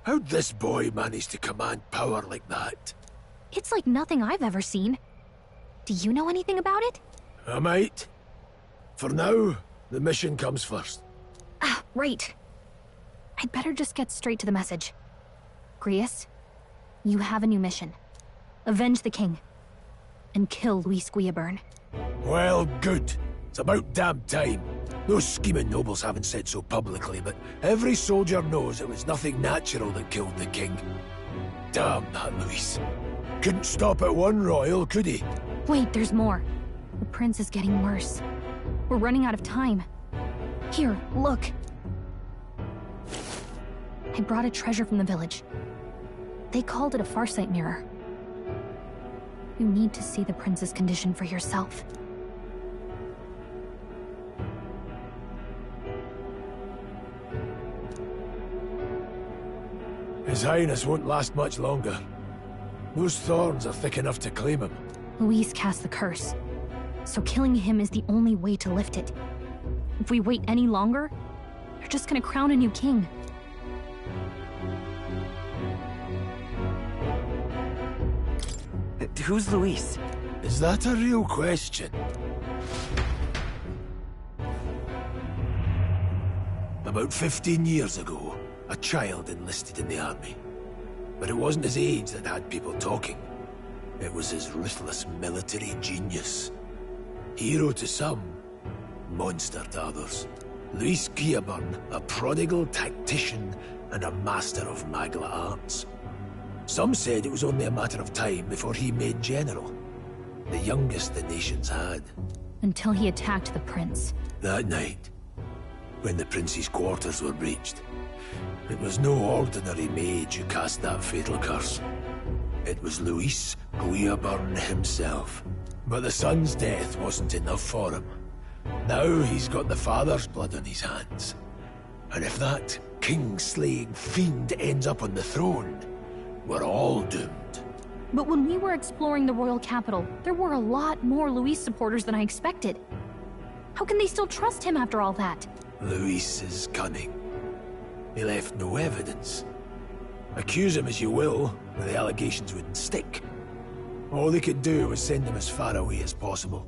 How'd this boy manage to command power like that? It's like nothing I've ever seen. Do you know anything about it? I might. For now, the mission comes first. Ah, right. I'd better just get straight to the message. Grius, you have a new mission. Avenge the king. And kill Luis Guillaburn. Well, good. It's about damn time. Those scheming nobles haven't said so publicly, but every soldier knows it was nothing natural that killed the king. Damn that Luis. Couldn't stop at one royal, could he? Wait, there's more. The prince is getting worse. We're running out of time. Here, look. I brought a treasure from the village. They called it a farsight mirror. You need to see the prince's condition for yourself. His Highness won't last much longer. Those thorns are thick enough to claim him. Luis cast the curse, so killing him is the only way to lift it. If we wait any longer, they're just gonna crown a new king. Who's Luis? Is that a real question? About 15 years ago, a child enlisted in the army. But it wasn't his age that had people talking. It was his ruthless military genius. Hero to some, monster to others. Luis Guillaburn, a prodigal tactician and a master of magla arts. Some said it was only a matter of time before he made general. The youngest the nation's had. Until he attacked the prince. That night, when the prince's quarters were breached. It was no ordinary mage who cast that fatal curse. It was Luis Guillaburn himself. But the son's death wasn't enough for him. Now he's got the father's blood on his hands. And if that king-slaying fiend ends up on the throne, we're all doomed. But when we were exploring the royal capital, there were a lot more Luis supporters than I expected. How can they still trust him after all that? Luis is cunning. He left no evidence. Accuse him as you will, the allegations wouldn't stick. All they could do was send him as far away as possible.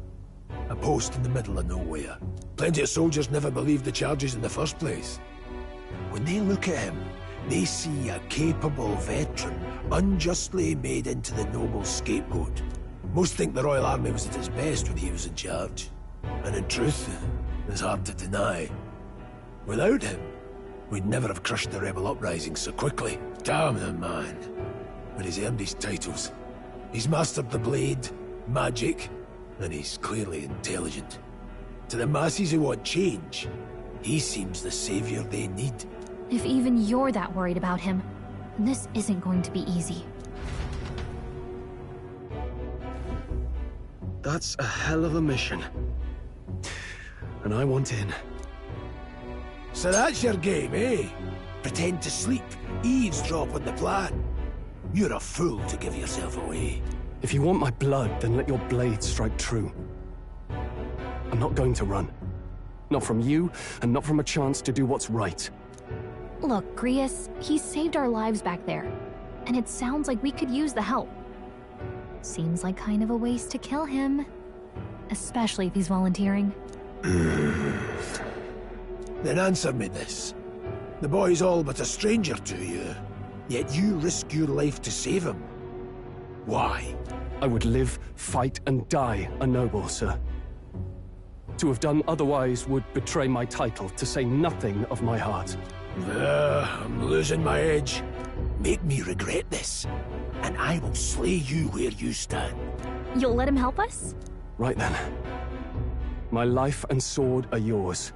A post in the middle of nowhere. Plenty of soldiers never believed the charges in the first place. When they look at him, they see a capable veteran unjustly made into the noble scapegoat. Most think the Royal Army was at its best when he was in charge. And in truth, it's hard to deny. Without him, we'd never have crushed the rebel uprising so quickly. Damn the man. But he's earned his titles. He's mastered the blade, magic, and he's clearly intelligent. To the masses who want change, he seems the savior they need. If even you're that worried about him, then this isn't going to be easy. That's a hell of a mission. And I want in. So that's your game, eh? Pretend to sleep, eavesdrop on the plan. You're a fool to give yourself away. If you want my blood, then let your blade strike true. I'm not going to run. Not from you, and not from a chance to do what's right. Look, Grius, he saved our lives back there, and it sounds like we could use the help. Seems like kind of a waste to kill him, especially if he's volunteering. Then answer me this. The boy's all but a stranger to you, yet you risk your life to save him. Why? I would live, fight, and die a noble, sir. To have done otherwise would betray my title, to say nothing of my heart. I'm losing my edge. Make me regret this, and I will slay you where you stand. You'll let him help us? Right then. My life and sword are yours.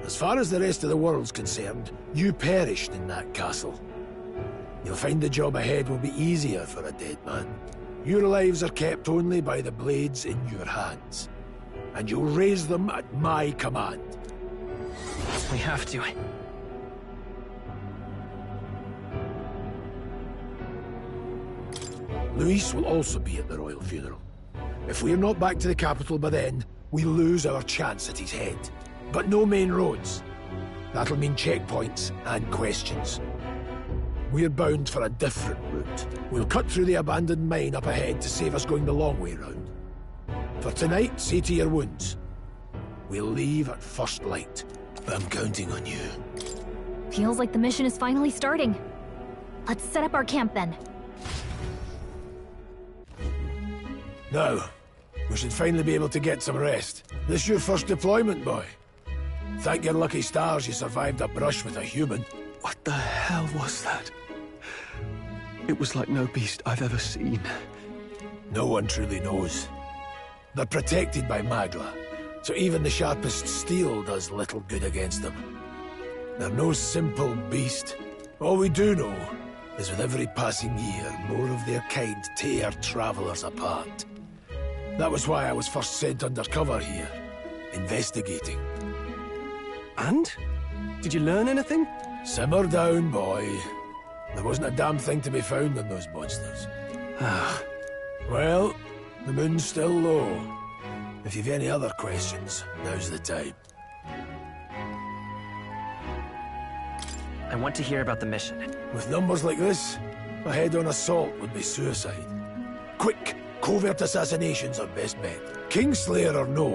As far as the rest of the world's concerned, you perished in that castle. You'll find the job ahead will be easier for a dead man. Your lives are kept only by the blades in your hands. And you'll raise them at my command. We have to. Luis will also be at the royal funeral. If we're not back to the capital by then, we lose our chance at his head. But no main roads. That'll mean checkpoints and questions. We're bound for a different route. We'll cut through the abandoned mine up ahead to save us going the long way round. For tonight, see to your wounds. We'll leave at first light. I'm counting on you. Feels like the mission is finally starting. Let's set up our camp then. Now, we should finally be able to get some rest. This your first deployment, boy. Thank your lucky stars you survived a brush with a human. What the hell was that? It was like no beast I've ever seen. No one truly knows. They're protected by Magla, so even the sharpest steel does little good against them. They're no simple beast. All we do know is with every passing year, more of their kind tear travelers apart. That was why I was first sent undercover here, investigating. And? Did you learn anything? Simmer down, boy. There wasn't a damn thing to be found on those monsters. Well, the moon's still low. If you've any other questions, now's the time. I want to hear about the mission. With numbers like this, a head-on assault would be suicide. Quick, covert assassinations are best bet. Kingslayer or no,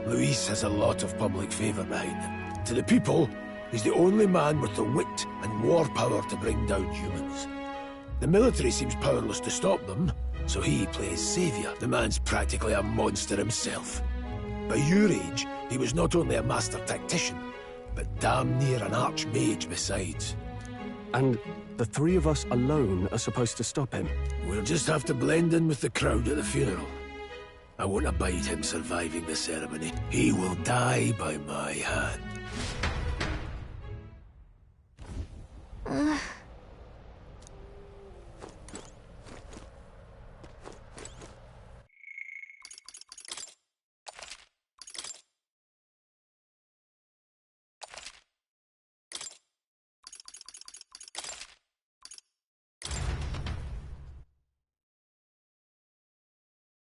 Luis has a lot of public favor behind him. To the people, he's the only man with the wit and war power to bring down humans. The military seems powerless to stop them, so he plays savior. The man's practically a monster himself. By your age, he was not only a master tactician, but damn near an archmage besides. And the three of us alone are supposed to stop him? We'll just have to blend in with the crowd at the funeral. I won't abide him surviving the ceremony. He will die by my hand. Ugh.